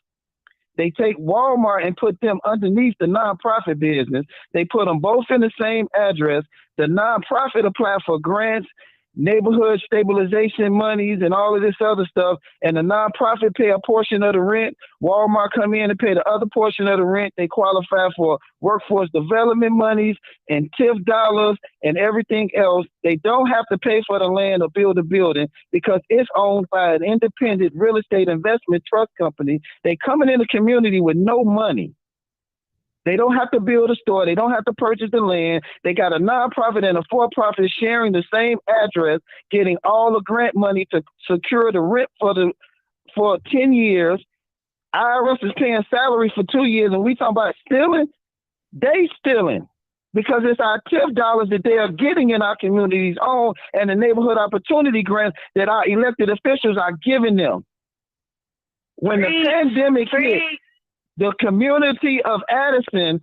They take Walmart and put them underneath the nonprofit business. They put them both in the same address. The nonprofit apply for grants, neighborhood stabilization monies, and all of this other stuff. And the nonprofit pay a portion of the rent. Walmart come in and pay the other portion of the rent. They qualify for workforce development monies and TIF dollars and everything else. They don't have to pay for the land or build a building because it's owned by an independent real estate investment trust company. They coming in the community with no money. They don't have to build a store. They don't have to purchase the land. They got a nonprofit and a for-profit sharing the same address, getting all the grant money to secure the rent for 10 years. IRS is paying salary for 2 years, and we talking about stealing. They stealing because it's our TIF dollars that they are getting in our communities own and the neighborhood opportunity grants that our elected officials are giving them. When the pandemic hit, the community of Addison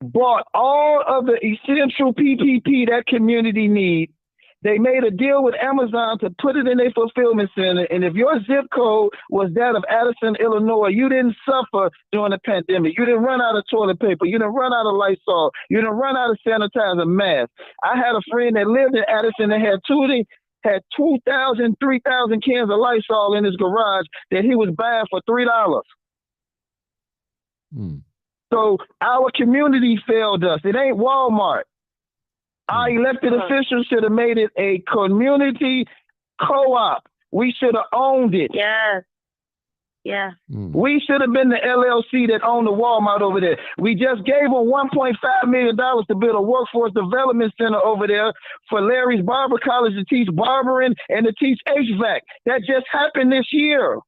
bought all of the essential PPP that community need. They made a deal with Amazon to put it in a fulfillment center. And if your zip code was that of Addison, Illinois, you didn't suffer during the pandemic. You didn't run out of toilet paper. You didn't run out of Lysol. You didn't run out of sanitizer masks. I had a friend that lived in Addison that had 2,000, 3,000 cans of Lysol in his garage that he was buying for $3. So our community failed us. It ain't Walmart. Our elected officials should have made it a community co-op. We should have owned it. Yes. Yeah. We should have been the LLC that owned the Walmart over there. We just gave them $1.5 million to build a workforce development center over there for Larry's Barber College to teach barbering and to teach HVAC. That just happened this year.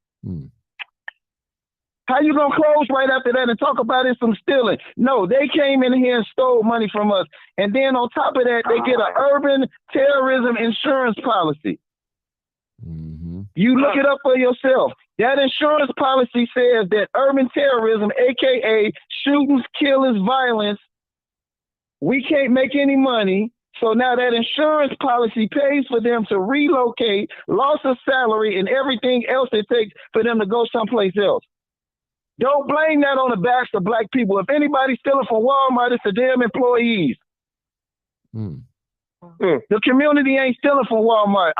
How you gonna close right after that and talk about it some stealing? No, they came in here and stole money from us. And then on top of that, they get an urban terrorism insurance policy. You look it up for yourself. That insurance policy says that urban terrorism, AKA shootings, killings, violence, we can't make any money. So now that insurance policy pays for them to relocate, loss of salary, and everything else it takes for them to go someplace else. Don't blame that on the backs of black people. If anybody's stealing from Walmart, it's the damn employees. The community ain't stealing from Walmart.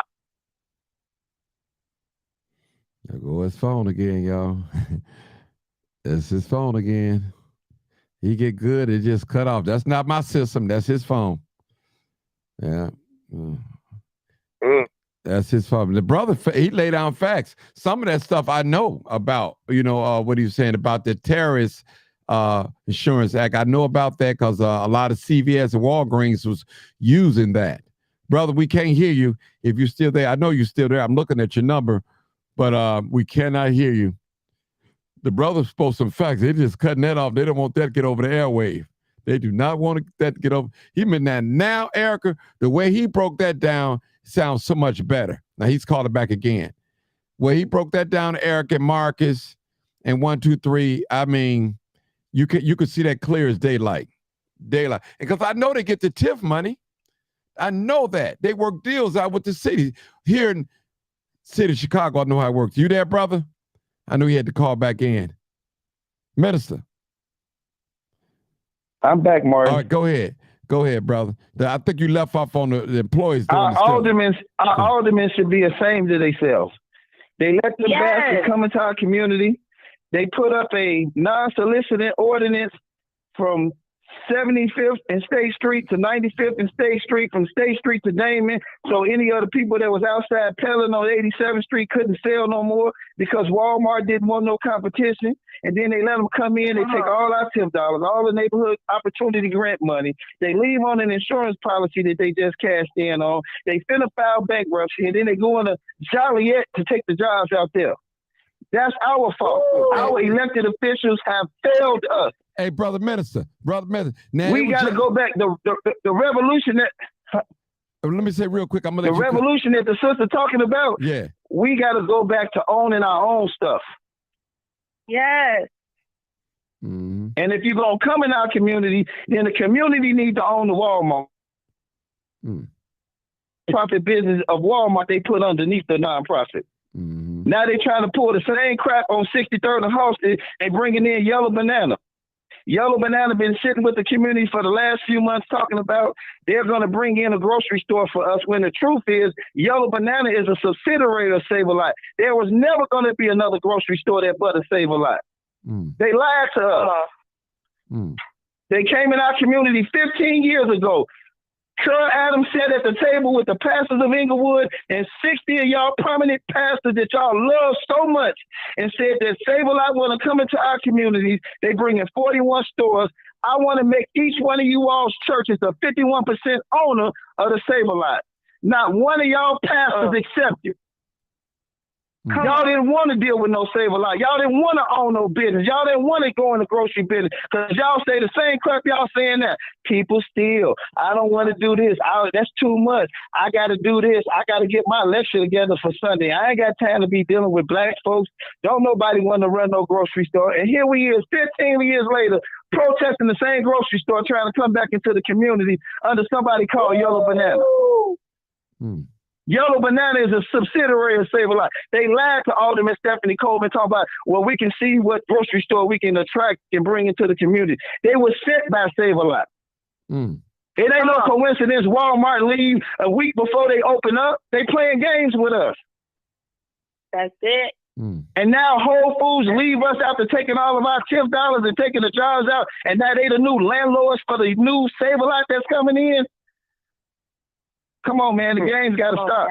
There go his phone again, y'all. That's his phone again. He get good, it just cut off. That's not my system. That's his phone. Yeah. That's his phone. The brother, he laid down facts. Some of that stuff I know about, what he was saying about the terrorist insurance act. I know about that because a lot of CVS and Walgreens was using that. Brother, we can't hear you if you're still there. I know you're still there. I'm looking at your number, but we cannot hear you. The brother spoke some facts. They're just cutting that off. They don't want that to get over the airwave. They do not want that to get over. He meant that now, Erica, the way he broke that down sounds so much better. Now he's called it back again. Where he broke that down, Eric and Marcus and 1, 2, 3. I mean, you could see that clear as daylight. And because I know they get the TIF money. I know that. They work deals out with the city. Here in city of Chicago, I know how it works. You there, brother? I knew he had to call back in. Minister. I'm back, Martin. All right, go ahead. Go ahead, brother. I think you left off on the employees doing Our the stealing. aldermen should be ashamed of themselves. They let the bastards come into our community. They put up a non-solicited ordinance from 75th and State Street to 95th and State Street, from State Street to Damon. So any other people that was outside peddling on 87th Street couldn't sell no more because Walmart didn't want no competition. And then they let them come in. They take all our tip dollars, all the neighborhood opportunity grant money. They leave on an insurance policy that they just cashed in on. They finna file bankruptcy, and then they go into Joliet to take the jobs out there. That's our fault. Our elected officials have failed us. Hey, brother minister. Now we got to go back. The revolution that. Let me say real quick. I'm gonna the revolution that the sister talking about. Yeah. We got to go back to owning our own stuff. Yes. Mm-hmm. And if you're gonna come in our community, then the community needs to own the Walmart. Profit business of Walmart they put underneath the nonprofit. Mm-hmm. Now they trying to pull the same crap on 63rd and Halsted. They bringing in Yellow Banana. Yellow Banana been sitting with the community for the last few months talking about they're going to bring in a grocery store for us, when the truth is Yellow Banana is a subsidiary of Save-A-Lot. There was never going to be another grocery store that but a Save-A-Lot. They lied to us. They came in our community 15 years ago. Sir Adams sat at the table with the pastors of Inglewood and 60 of y'all prominent pastors that y'all love so much and said that Save-A-Lot want to come into our communities. They bring in 41 stores. I want to make each one of you all's churches a 51% owner of the Save-A-Lot. Not one of y'all pastors accepted. Y'all didn't want to deal with no Save-A-Lot. Y'all didn't want to own no business. Y'all didn't want to go in the grocery business because y'all say the same crap y'all saying that. People steal. I don't want to do this. That's too much. I got to do this. I got to get my lecture together for Sunday. I ain't got time to be dealing with black folks. Don't nobody want to run no grocery store. And here we is 15 years later protesting the same grocery store trying to come back into the community under somebody called Yellow Banana. Yellow Banana is a subsidiary of Save-A-Lot. They lied to Alderman Stephanie Coleman talking about, well, we can see what grocery store we can attract and bring into the community. They were sent by Save-A-Lot. It ain't no coincidence Walmart leave a week before they open up. They playing games with us. That's it. And now Whole Foods leave us after taking all of our tip dollars and taking the jobs out, and now they the new landlords for the new Save-A-Lot that's coming in. Come on, man. The game's got to stop.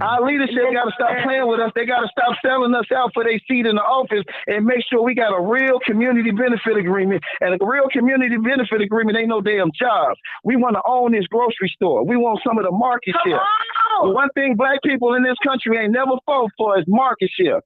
Our leadership got to stop playing with us. They got to stop selling us out for their seat in the office and make sure we got a real community benefit agreement. And a real community benefit agreement ain't no damn jobs. We want to own this grocery store. We want some of the market share. The one thing black people in this country ain't never fought for is market share.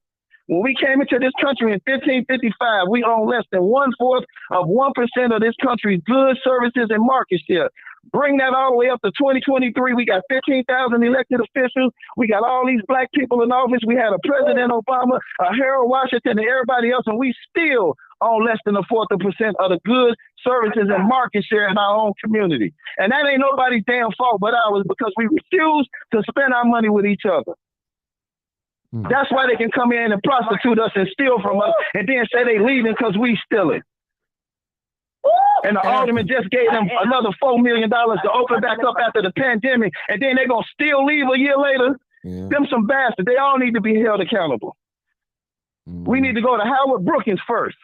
When we came into this country in 1555, we own less than 1/4 of 1% of this country's goods, services, and market share. Bring that all the way up to 2023. We got 15,000 elected officials. We got all these black people in office. We had a President Obama, a Harold Washington, and everybody else, and we still own less than 1/4% of the goods, services, and market share in our own community. And that ain't nobody's damn fault but ours, because we refuse to spend our money with each other. That's why they can come in and prostitute us and steal from us and then say they leaving because we stealing. And the alderman just gave them another $4 million to open back up after the pandemic, and then they're going to still leave a year later. Them some bastards. They all need to be held accountable. We need to go to Howard Brookins first.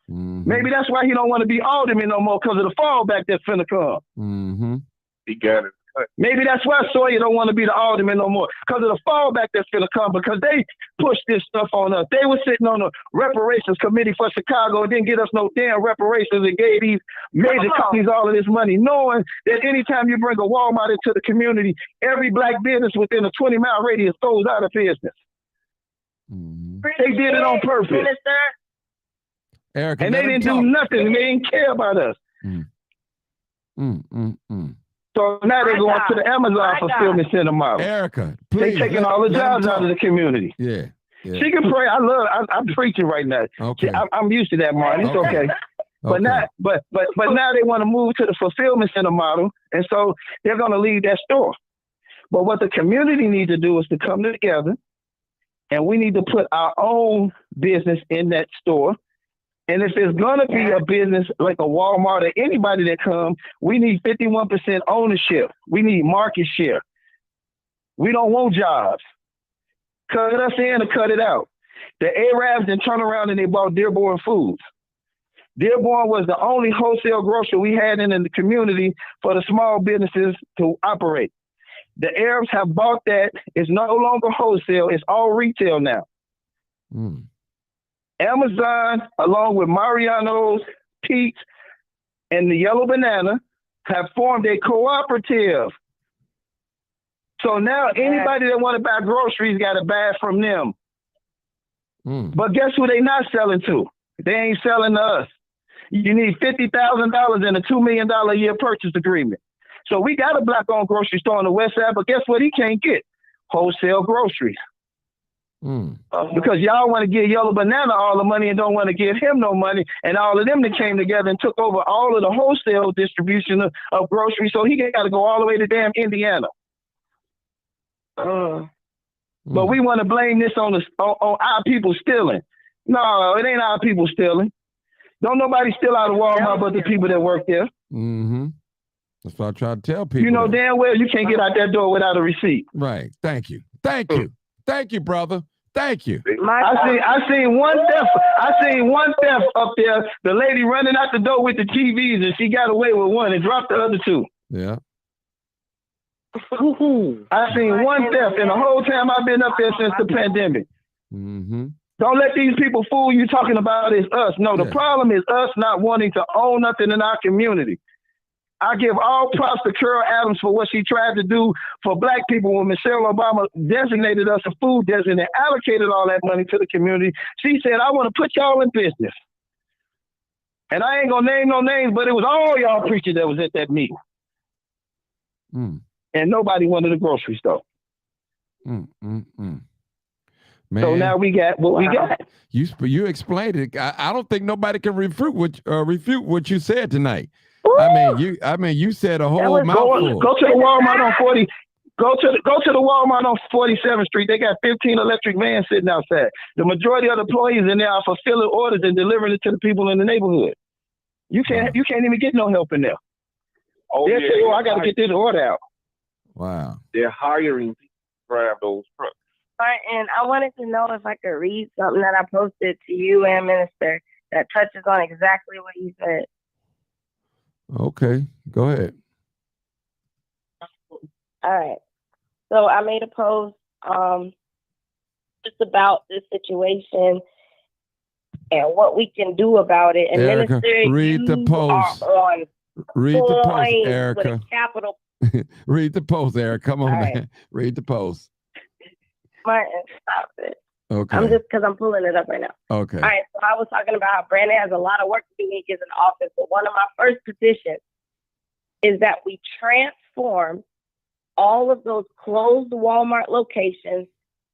Maybe that's why he don't want to be alderman no more, because of the fallback that's finna come. He got it. Maybe that's why Sawyer don't want to be the alderman no more, because of the fallback that's going to come, because they pushed this stuff on us. They were sitting on the reparations committee for Chicago and didn't get us no damn reparations and gave these major companies all of this money, knowing that anytime you bring a Walmart into the community, every black business within a 20-mile radius goes out of business. They did it on purpose. Erica, and they didn't do nothing. They didn't care about us. So now they're going to the Amazon fulfillment center model. Erica, please. They taking all the jobs out of the community. Yeah. She can pray. I'm preaching right now. Okay. I'm used to that, Martin. It's okay. But now they want to move to the fulfillment center model, and so they're going to leave that store. But what the community needs to do is to come together, and we need to put our own business in that store And if it's gonna be a business like a Walmart or anybody that comes, we need 51% ownership. We need market share. We don't want jobs. Cut us in or cut it out. The Arabs then turn around and they bought Dearborn Foods. Dearborn was the only wholesale grocer we had in the community for the small businesses to operate. The Arabs have bought that. It's no longer wholesale. It's all retail now. Mm. Amazon, along with Mariano's, Pete's, and the Yellow Banana, have formed a cooperative. So now anybody that want to buy groceries got to buy from them. Mm. But guess who they not selling to? They ain't selling to us. You need $50,000 and a $2 million a year purchase agreement. So we got a black-owned grocery store on the west side, but guess what he can't get? Wholesale groceries. Mm. Because y'all want to give Yellow Banana all the money and don't want to give him no money. And all of them that came together and took over all of the wholesale distribution of groceries. So he got to go all the way to damn Indiana. But we want to blame this on our people stealing. No, it ain't our people stealing. Don't nobody steal out of Walmart but the people that work there. Mm-hmm. That's what I try to tell people. You know damn well you can't get out that door without a receipt. Right. Thank you. Thank you. Thank you, brother. Thank you. I seen one theft. I seen one theft up there. The lady running out the door with the TVs, and she got away with one and dropped the other two. Yeah. I seen one theft, and the whole time I've been up there since the pandemic. Mm-hmm. Don't let these people fool you talking about it's us. No, the problem is us not wanting to own nothing in our community. I give all props to Carol Adams for what she tried to do for black people when Michelle Obama designated us a food desert and allocated all that money to the community. She said, I want to put y'all in business. And I ain't going to name no names, but it was all y'all preachers that was at that meeting. Mm. And nobody wanted a grocery store. Man. So now we got what we got. You explained it. I don't think nobody can refute what you said tonight. I mean, you said a whole mouthful. Go to the Walmart on 40. Go to the Walmart on 47th Street. They got 15 electric vans sitting outside. The majority of the employees in there are fulfilling orders and delivering it to the people in the neighborhood. You can't even get no help in there. They'll tell you, I got to get this order out. Wow. They're hiring people to drive those trucks. And I wanted to know if I could read something that I posted to you and Minister that touches on exactly what you said. Okay, go ahead. All right. So I made a post just about this situation and what we can do about it. And Erica, Minister, read the post. Read the post, Erica. With a capital. Read the post, Erica. Come on, right. man. Read the post. Martin, stop it. Okay. I'm just because I'm pulling it up right now. Okay. All right. So I was talking about how Brandon has a lot of work to do when he gets in office. But one of my first petitions is that we transform all of those closed Walmart locations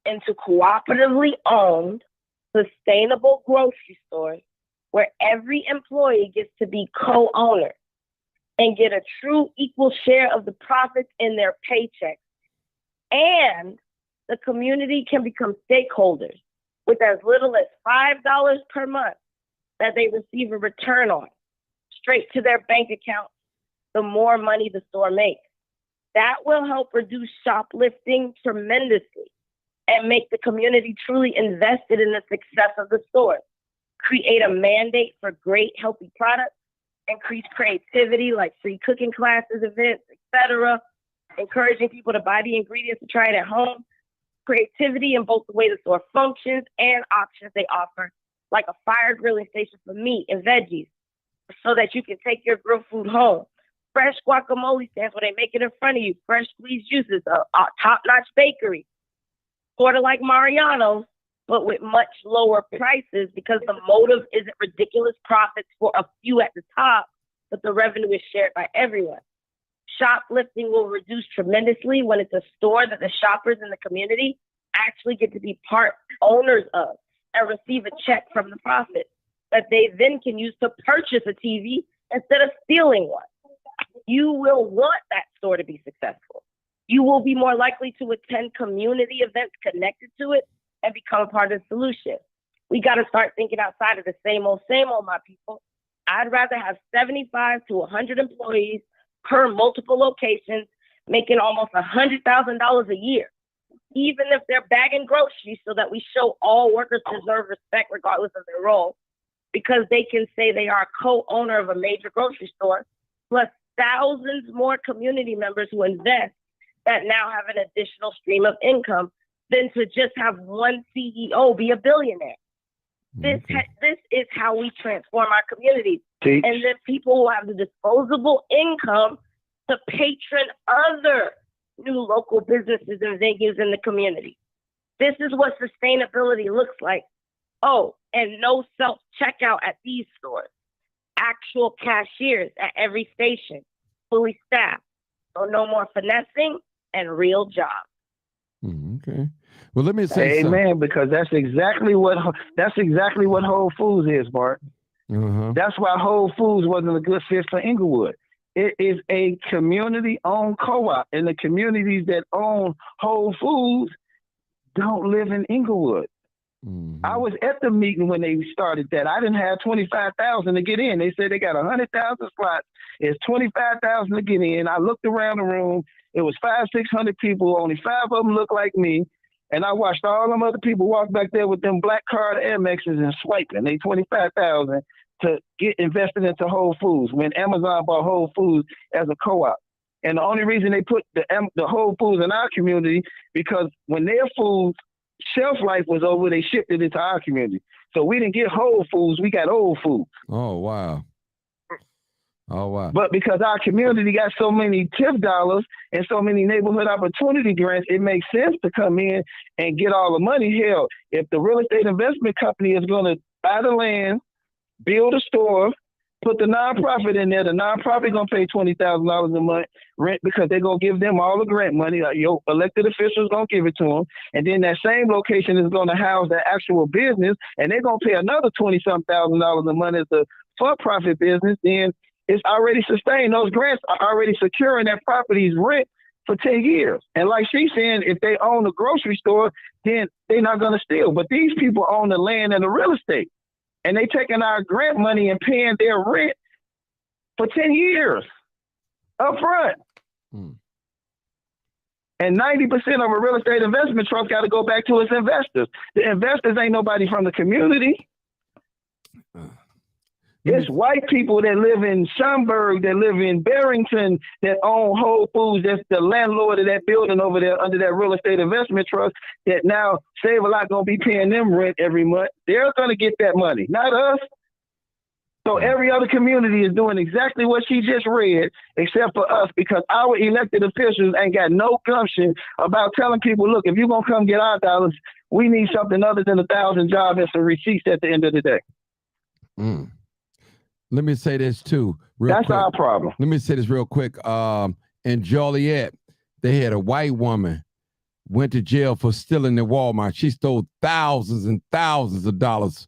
into cooperatively owned, sustainable grocery stores where every employee gets to be co-owner and get a true equal share of the profits in their paycheck. And the community can become stakeholders with as little as $5 per month that they receive a return on, straight to their bank account, the more money the store makes. That will help reduce shoplifting tremendously and make the community truly invested in the success of the store. Create a mandate for great, healthy products, increase creativity like free cooking classes, events, etc., encouraging people to buy the ingredients to try it at home, creativity in both the way the store functions and options they offer, like a fire grilling station for meat and veggies, so that you can take your grilled food home. Fresh guacamole stands where they make it in front of you. Fresh squeezed juices, a top-notch bakery, sort of like Mariano's, but with much lower prices because the motive isn't ridiculous profits for a few at the top, but the revenue is shared by everyone. Shoplifting will reduce tremendously when it's a store that the shoppers in the community actually get to be part owners of and receive a check from the profit that they then can use to purchase a TV instead of stealing one. You will want that store to be successful. You will be more likely to attend community events connected to it and become a part of the solution. We got to start thinking outside of the same old, my people. I'd rather have 75 to 100 employees per multiple locations making almost $100,000 a year, even if they're bagging groceries, so that we show all workers deserve respect regardless of their role, because they can say they are a co-owner of a major grocery store, plus thousands more community members who invest that now have an additional stream of income than to just have one CEO be a billionaire. This is how we transform our communities. And then people will have the disposable income to patron other new local businesses and venues in the community. This is what sustainability looks like. Oh, and no self-checkout at these stores. Actual cashiers at every station, fully staffed. So no more finessing and real jobs. Okay. Well, let me say Amen, because that's exactly what Whole Foods is, Bart. That's why Whole Foods wasn't a good fit for Inglewood. It is a community-owned co-op, and the communities that own Whole Foods don't live in Inglewood. I was at the meeting when they started that. I didn't have 25,000 to get in. They said they got 100,000 slots. It's 25,000 to get in. I looked around the room. It was 500-600 people. Only 5 of them looked like me. And I watched all them other people walk back there with them black card Amexes and swiping. They 25,000 to get invested into Whole Foods when Amazon bought Whole Foods as a co-op. And the only reason they put the Whole Foods in our community, because when their foods shelf life was over, they shipped it into our community. So we didn't get Whole Foods, we got Old Foods. Oh, wow. Oh, wow. But because our community got so many TIF dollars and so many neighborhood opportunity grants, it makes sense to come in and get all the money. Hell, if the real estate investment company is going to buy the land, build a store, put the nonprofit in there, the nonprofit going to pay $20,000 a month rent because they're going to give them all the grant money. Like your elected officials going to give it to them. And then that same location is going to house the actual business, and they're going to pay another $20,000 a month as a for-profit business. Then it's already sustained. Those grants are already securing that property's rent for 10 years. And like she's saying, if they own a grocery store, then they're not going to steal. But these people own the land and the real estate. And they taking our grant money and paying their rent for 10 years up front. And 90% of a real estate investment trust got to go back to its investors. The investors ain't nobody from the community. It's white people that live in Schaumburg, that live in Barrington, that own Whole Foods. That's the landlord of that building over there under that real estate investment trust that now Save-A-Lot going to be paying them rent every month. They're going to get that money, not us. So every other community is doing exactly what she just read, except for us, because our elected officials ain't got no gumption about telling people, look, if you're going to come get our dollars, we need something other than 1,000 jobs and some receipts at the end of the day. Let me say this too. That's quick. our problem. Let me say this real quick. In Joliet, they had a white woman went to jail for stealing at Walmart. She stole thousands and thousands of dollars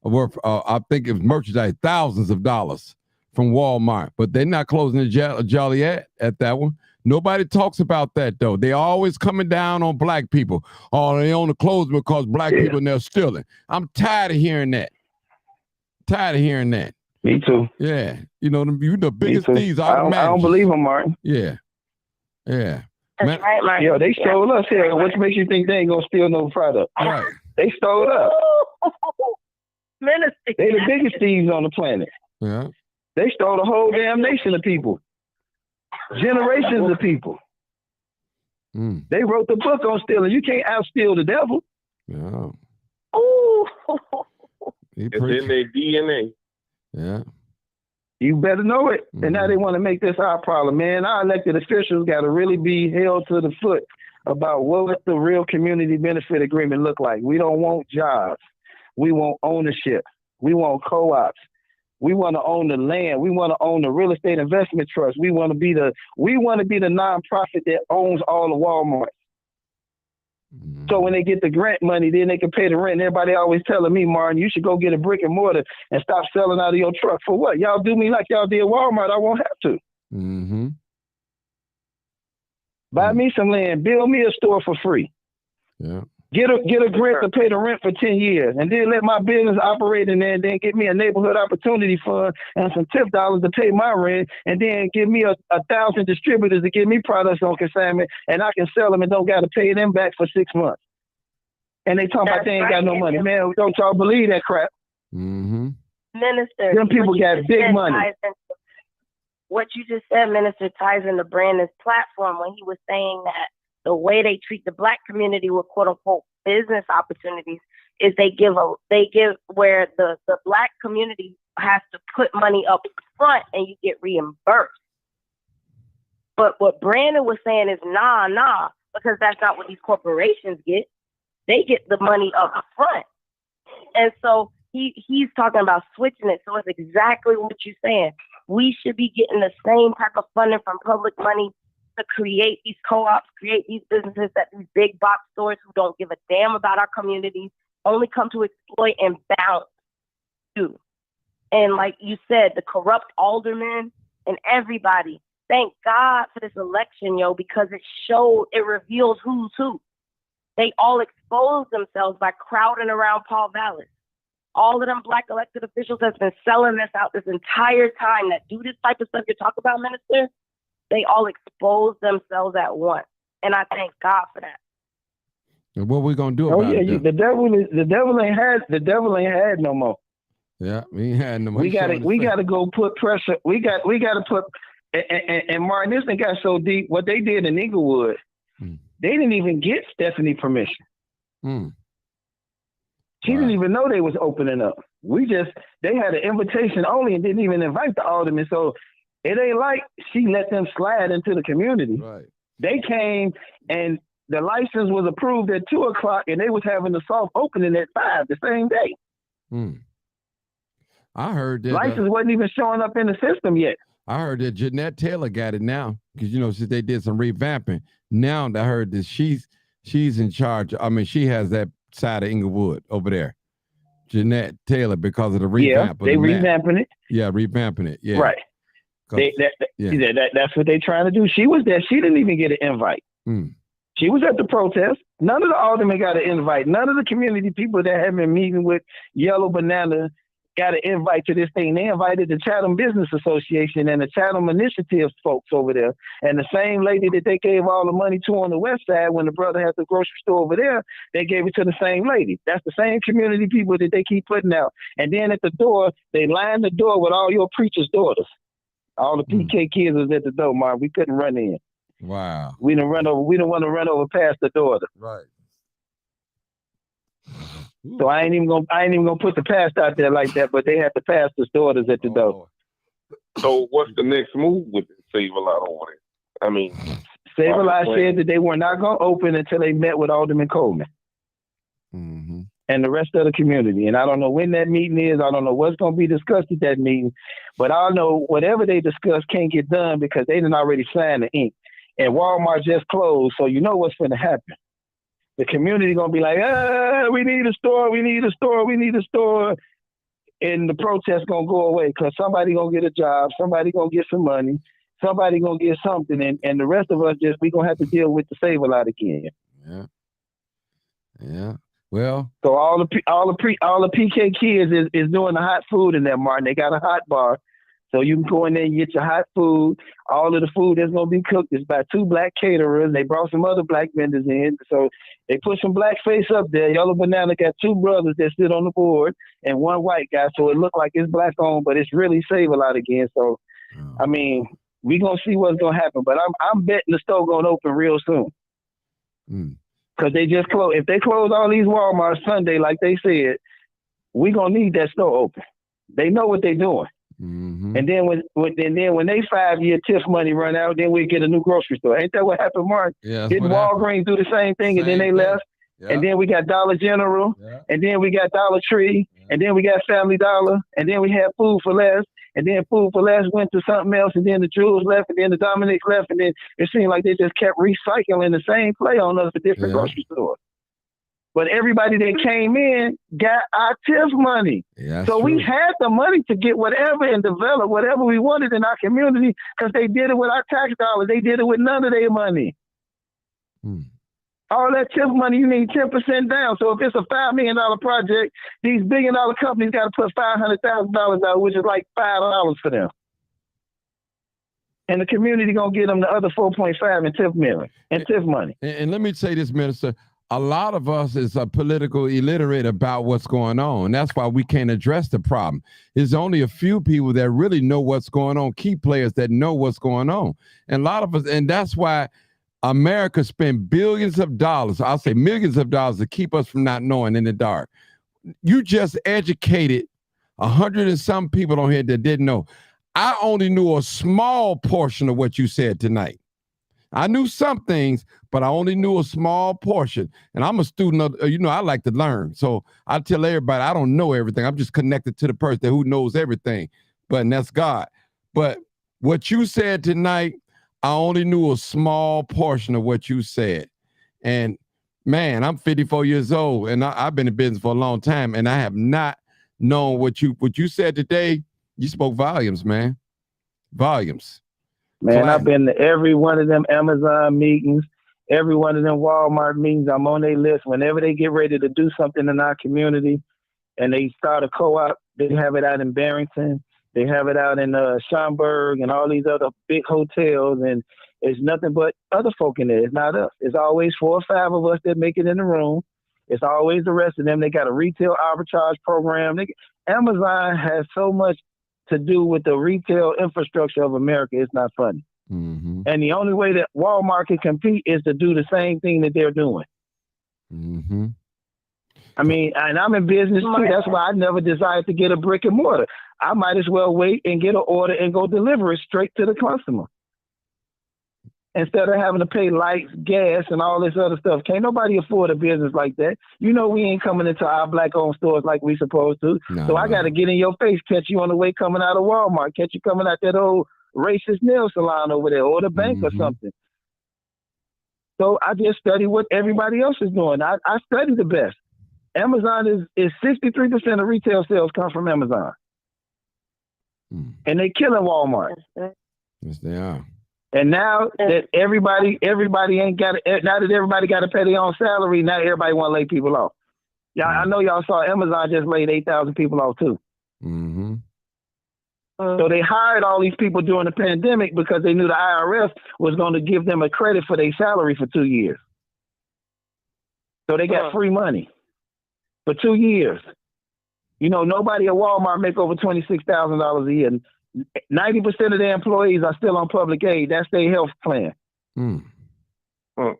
worth. I think it was merchandise, thousands of dollars from Walmart. But they're not closing the Joliet at that one. Nobody talks about that though. They always coming down on black people. Oh, they own the clothes because black people and they're stealing. I'm tired of hearing that. Me too. Yeah, you know the biggest thieves. I don't believe them, Martin. Yeah. That's right, Martin. Yo, they stole us here. What makes you think they ain't gonna steal no product? Right. They stole us. Ministry. They the biggest thieves on the planet. Yeah. They stole a whole damn nation of people, generations of people. They wrote the book on stealing. You can't outsteal the devil. Yeah. Ooh. It's in their DNA. Yeah. You better know it. And now they want to make this our problem, man. Our elected officials got to really be held to the foot about what the real community benefit agreement look like. We don't want jobs. We want ownership. We want co-ops. We want to own the land. We want to own the real estate investment trust. We want to be the nonprofit that owns all the Walmarts. So when they get the grant money, then they can pay the rent. And everybody always telling me, Martin, you should go get a brick and mortar and stop selling out of your truck. For what? Y'all do me like y'all did Walmart. I won't have to. Buy me some land. Build me a store for free. Yeah. Get a grant to pay the rent for 10 years, and then let my business operate in there, and then get me a neighborhood opportunity fund and some tip dollars to pay my rent, and then give me a 1,000 distributors to give me products on consignment, and I can sell them and don't got to pay them back for 6 months. And they talking about they ain't got no money. Man, don't y'all believe that crap? Mm-hmm. Minister, them people got big money. What you just said, Minister, ties into Brandon's platform when he was saying that the way they treat the Black community with quote unquote business opportunities is they give where the Black community has to put money up front and you get reimbursed. But what Brandon was saying is nah, because that's not what these corporations get. They get the money up front. And so he's talking about switching it. So it's exactly what you're saying. We should be getting the same type of funding from public money to create these co-ops, create these businesses that these big box stores who don't give a damn about our communities only come to exploit and bounce too. And like you said, the corrupt aldermen and everybody, thank God for this election, because it reveals who's who. They all exposed themselves by crowding around Paul Vallis. All of them Black elected officials that's been selling this out this entire time that do this type of stuff you're talking about, Minister, they all exposed themselves at once. And I thank God for that. And what we gonna do about it? The devil ain't had no more. Yeah, we ain't had no more. We gotta go put pressure. We gotta put and Martin, this thing got so deep. What they did in Inglewood, they didn't even get Stephanie permission. She didn't even know they was opening up. They had an invitation only and didn't even invite the aldermen. So it ain't like she let them slide into the community. Right. They came and the license was approved at 2:00 and they was having the soft opening at 5 the same day. I heard that license wasn't even showing up in the system yet. I heard that Jeanette Taylor got it now because since they did some revamping. Now I heard that she's in charge. I mean, she has that side of Inglewood over there, Jeanette Taylor, because of the revamp. Yeah, they revamping it. Yeah, revamping it. Yeah, right. That's what they trying to do. She was there. She didn't even get an invite. She was at the protest. None of the aldermen got an invite. None of the community people that have been meeting with Yellow Banana got an invite to this thing. They invited the Chatham Business Association and the Chatham Initiative folks over there. And the same lady that they gave all the money to on the west side when the brother had the grocery store over there, they gave it to the same lady. That's the same community people that they keep putting out. And then at the door, they lined the door with all your preachers' daughters. All the PK kids was at the door, Mark. We couldn't run in. Wow. We didn't want to run over past the daughter. Right. So I ain't even gonna put the past out there like that, but they had the pastor's daughters at the door. So what's the next move with Save-A-Lot on it? I mean, Save-A-Lot said that they were not gonna open until they met with Alderman Coleman and the rest of the community. And I don't know when that meeting is. I don't know what's gonna be discussed at that meeting, but I know whatever they discuss can't get done because they didn't already sign the ink. And Walmart just closed, so you know what's gonna happen. The community gonna be like, we need a store, we need a store, we need a store. And the protest gonna go away because somebody gonna get a job, somebody gonna get some money, somebody gonna get something, and the rest of us we gonna have to deal with the Save-A-Lot again. Yeah. Well, so all the PK kids is doing the hot food in there, Martin. They got a hot bar. So you can go in there and get your hot food. All of the food that's going to be cooked is by 2 Black caterers. They brought some other Black vendors in. So they put some Black face up there. Yellow Banana got 2 brothers that sit on the board and 1 white guy. So it looked like it's Black owned, but it's really Save-A-Lot again. So, I mean, we going to see what's going to happen. But I'm betting the store going to open real soon. Because they just close. If they close all these Walmarts Sunday like they said, we going to need that store open. They know what they're doing. And then when they 5-year TIF money run out, then we get a new grocery store. Ain't that what happened, Mark? Yeah. Didn't Walgreens do the same thing and then they left? Yeah. And then we got Dollar General, and then we got Dollar Tree, and then we got Family Dollar, and then we had Food for Less, and then Food for Less went to something else, and then the Jewels left, and then the Dominic left, and then it seemed like they just kept recycling the same play on us for different grocery stores. But everybody that came in got our TIF money. Yeah, so we had the money to get whatever and develop whatever we wanted in our community because they did it with our tax dollars. They did it with none of their money. All that tip money, you need 10% down. So if it's a $5 million project, these $1 billion companies got to put $500,000 out, which is like $5 for them. And the community gonna get them the other 4.5 in tip money. And let me say this, Minister. A lot of us is political illiterate about what's going on. And that's why we can't address the problem. There's only a few people that really know what's going on, key players that know what's going on. And a lot of us, and that's why America spent billions of dollars, I'll say millions of dollars, to keep us from not knowing in the dark. You just educated 100 and some people on here that didn't know. I only knew a small portion of what you said tonight. I knew some things, but I only knew a small portion. And I'm a student of, I like to learn. So I tell everybody I don't know everything. I'm just connected to the person who knows everything. And that's God. But what you said tonight, I only knew a small portion of what you said. And man, I'm 54 years old and I've been in business for a long time. And I have not known what you said today. You spoke volumes, man. Volumes. Man, I've been to every one of them Amazon meetings, every one of them Walmart meetings. I'm on their list. Whenever they get ready to do something in our community and they start a co-op, they have it out in Barrington. They have it out in Schaumburg and all these other big hotels. And it's nothing but other folk in there. It's not us. It's always 4 or 5 of us that make it in the room. It's always the rest of them. They got a retail arbitrage program. Amazon has so much to do with the retail infrastructure of America. It's not funny. Mm-hmm. And the only way that Walmart can compete is to do the same thing that they're doing. Mm-hmm. I mean, and I'm in business too. That's why I never desired to get a brick and mortar. I might as well wait and get an order and go deliver it straight to the customer. Instead of having to pay lights, gas, and all this other stuff. Can't nobody afford a business like that. We ain't coming into our black-owned stores like we supposed to. So I got to get in your face, catch you on the way coming out of Walmart, catch you coming out that old racist nail salon over there or the bank or something. So I just study what everybody else is doing. I study the best. Amazon is 63% of retail sales come from Amazon. And they killing Walmart. Yes, they are. And now that everybody ain't got it, now that everybody got to pay their own salary, now everybody want to lay people off. Yeah, I know y'all saw Amazon just laid 8,000 people off too. Mm-hmm. So they hired all these people during the pandemic because they knew the IRS was going to give them a credit for their salary for 2 years. So they got free money for 2 years. Nobody at Walmart make over $26,000 a year. 90% of their employees are still on public aid. That's their health plan. Wow.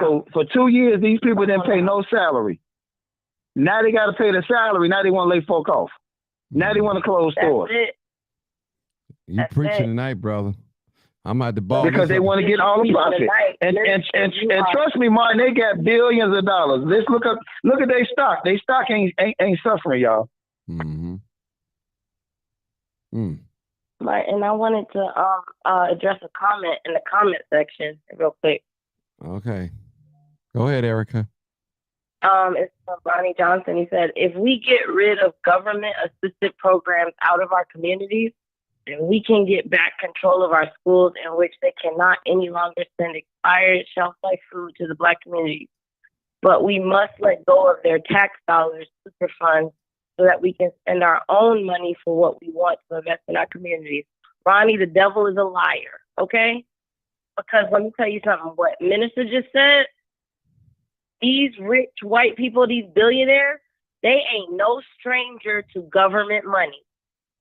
So for 2 years, these people didn't pay no salary. Now they got to pay the salary. Now they want to lay folk off. Now they want to close stores. You preaching tonight, brother. I'm at the ball. Because they want to get all the profit. And trust me, Martin, they got billions of dollars. Let's look at their stock. Their stock ain't suffering, y'all. Mm-hmm. Right, and I wanted to address a comment in the comment section real quick. Okay. Go ahead, Erica. It's from Ronnie Johnson. He said, if we get rid of government-assisted programs out of our communities, then we can get back control of our schools in which they cannot any longer send expired shelf-life food to the Black community. But we must let go of their tax dollars, super funds, so that we can spend our own money for what we want to invest in our communities. Ronnie, the devil is a liar, okay? Because let me tell you something. What Minister just said, these rich white people, these billionaires, they ain't no stranger to government money.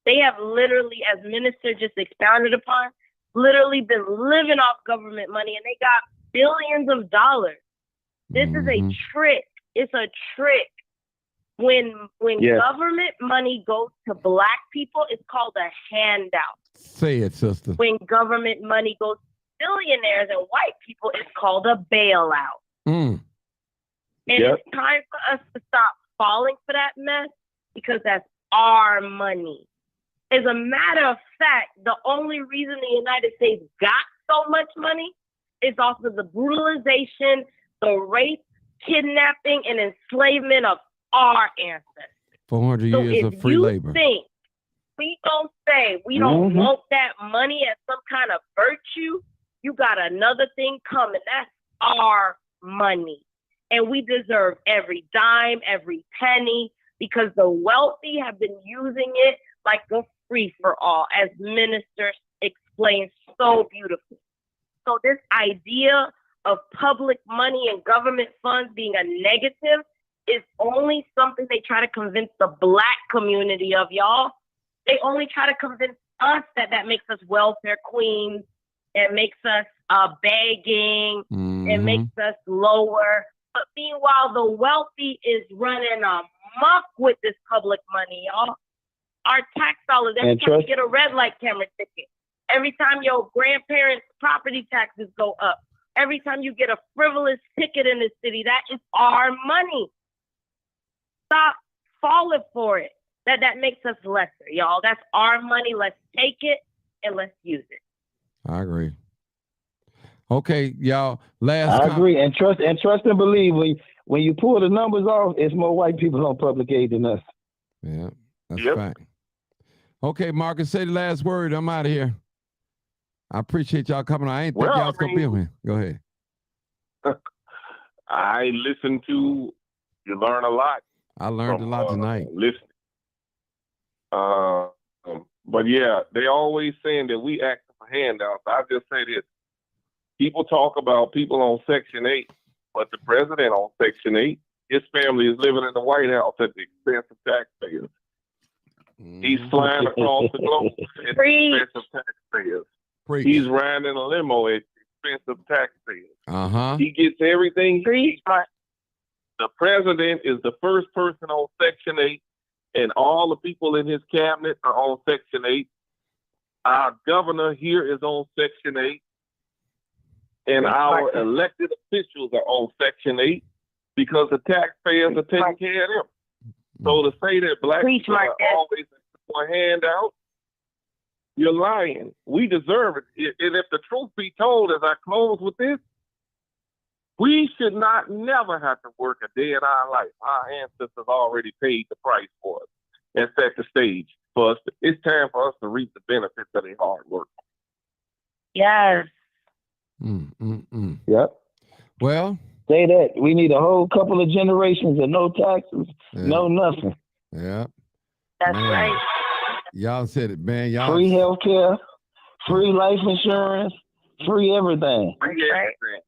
They have literally, as Minister just expounded upon, literally been living off government money, and they got billions of dollars. This is a trick. It's a trick. When government money goes to Black people, it's called a handout. Say it, sister. When government money goes to billionaires and white people, it's called a bailout. And it's time for us to stop falling for that mess because that's our money. As a matter of fact, the only reason the United States got so much money is off of the brutalization, the rape, kidnapping, and enslavement of our ancestors. 400 years of free labor. Think we don't say we don't want that money as some kind of virtue, you got another thing coming. That's our money. And we deserve every dime, every penny, because the wealthy have been using it like a free for all, as Minister explained so beautifully. So this idea of public money and government funds being a negative is only something they try to convince the Black community of, y'all. They only try to convince us that makes us welfare queens, it makes us begging, it makes us lower. But meanwhile, the wealthy is running amok with this public money, y'all. Our tax dollars, every time you get a red light camera ticket, every time your grandparents' property taxes go up, every time you get a frivolous ticket in this city, that is our money. Stop falling for it. That makes us lesser, y'all. That's our money. Let's take it and let's use it. I agree. Okay, y'all. I agree, and trust and believe when you pull the numbers off, it's more white people on public aid than us. Yeah, that's fact. Okay, Marcus, say the last word. I'm out of here. I appreciate y'all coming on. I ain't think y'all was gonna be on here. Go ahead. I listened to you, learn a lot. I learned a lot tonight. Listening. But yeah, they always saying that we ask for handouts. I just say this. People talk about people on Section 8, but the president on Section 8, his family is living in the White House at the expense of taxpayers. He's flying across the globe at the expense of taxpayers. He's riding in a limo at the expense of taxpayers. He gets everything. The president is the first person on Section 8, and all the people in his cabinet are on Section 8. Our governor here is on Section 8. And our elected officials are on Section 8 because the taxpayers are taking care of them. So to say that Black people are always for a handout, you're lying. We deserve it. And if the truth be told, as I close with this, we should not never have to work a day in our life. Our ancestors already paid the price for us and set the stage for us. It's time for us to reap the benefits of their hard work. Yes. Yep. Well, say that. We need a whole couple of generations of no taxes, no nothing. Yeah. That's right. Y'all said it, man. Y'all free healthcare, free life insurance, free everything. Free everything.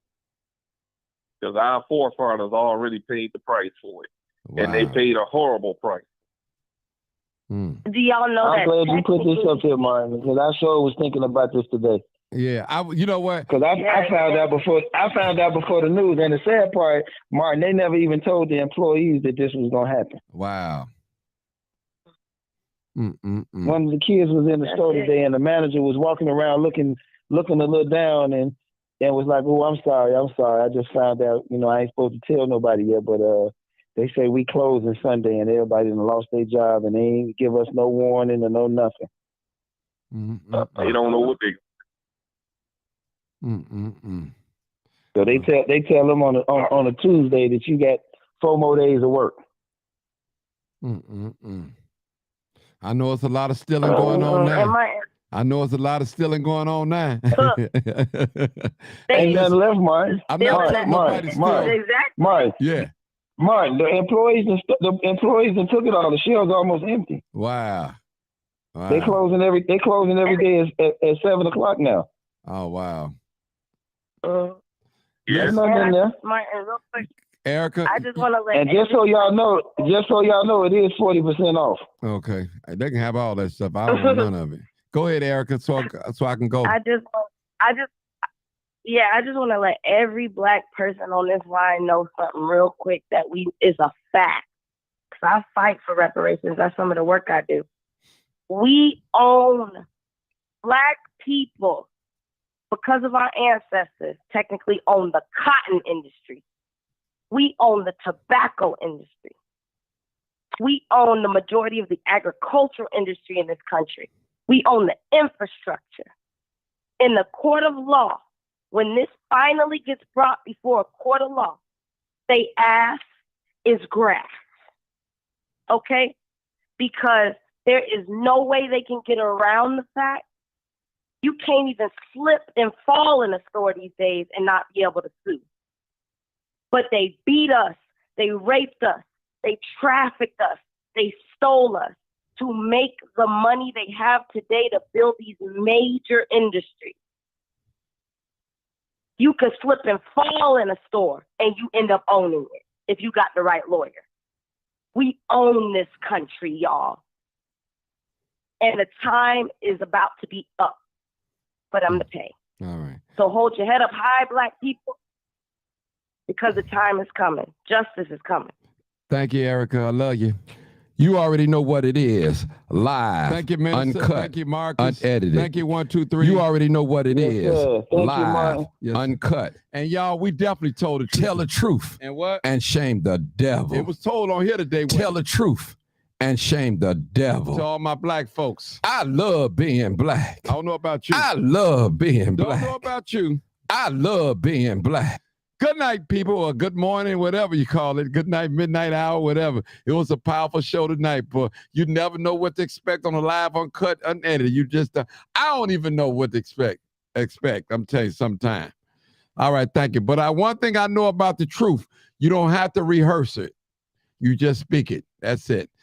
Because our forefathers already paid the price for it. Wow. And they paid a horrible price. Do y'all know I'm glad you put this up here, Martin, because I sure was thinking about this today. Yeah, you know what? Because I found out before the news, and the sad part, Martin, they never even told the employees that this was gonna happen. Wow. One of the kids was in the store today, and the manager was walking around looking a little down, and was like, "Oh, I'm sorry. I just found out. I ain't supposed to tell nobody yet, but they say we closing Sunday, and everybody done lost their job, and they ain't give us no warning or no nothing. They don't know what they." So they tell them on a Tuesday that you got 4 more days of work. I know it's a lot of stealing going on now. I know it's a lot of stealing going on now. Ain't nothing left, Martin. I'm not telling nobody to steal. Exactly. Martin. Yeah. Martin, the employees that took it all. The shelves almost empty. Wow. They closing every day at 7 o'clock now. Oh wow. There's nothing in there. Martin, real quick. Erica, I just want to let. And just so y'all know, it is 40% off. Okay, they can have all that stuff. I don't want none of it. Go ahead, Erica, so I can go. I just want to let every Black person on this line know something real quick that is a fact. Because I fight for reparations. That's some of the work I do. We own Black people because of our ancestors. Technically, own the cotton industry. We own the tobacco industry. We own the majority of the agricultural industry in this country. We own the infrastructure. In the court of law, when this finally gets brought before a court of law, they ask is grass. Okay? Because there is no way they can get around the fact you can't even slip and fall in a store these days and not be able to sue. But they beat us, they raped us, they trafficked us, they stole us to make the money they have today to build these major industries. You could slip and fall in a store and you end up owning it if you got the right lawyer. We own this country, y'all. And the time is about to be up for them to pay. All right. So hold your head up high, Black people, because the time is coming. Justice is coming. Thank you, Erica. I love you. You already know what it is. Live. Thank you, Minister. Uncut. Thank you, Marcus. Unedited. Thank you, 1, 2, 3. You already know what it Yes, is. sir. Thank you, Live. Martin. Yes. Uncut. And y'all, we definitely told the truth. Tell the truth And what? and shame the devil. It was told on here today. Tell the truth and shame the devil. To all my Black folks. I love being Black. I don't know about you. I love being don't Black. know about you. I love being Black. Good night, people, or good morning, whatever you call it. Good night, midnight hour, whatever. It was a powerful show tonight, but you never know what to expect on a live, uncut, unedited. You just, I don't even know what to expect. I'm telling you sometime. All right, thank you. But one thing I know about the truth, you don't have to rehearse it. You just speak it. That's it.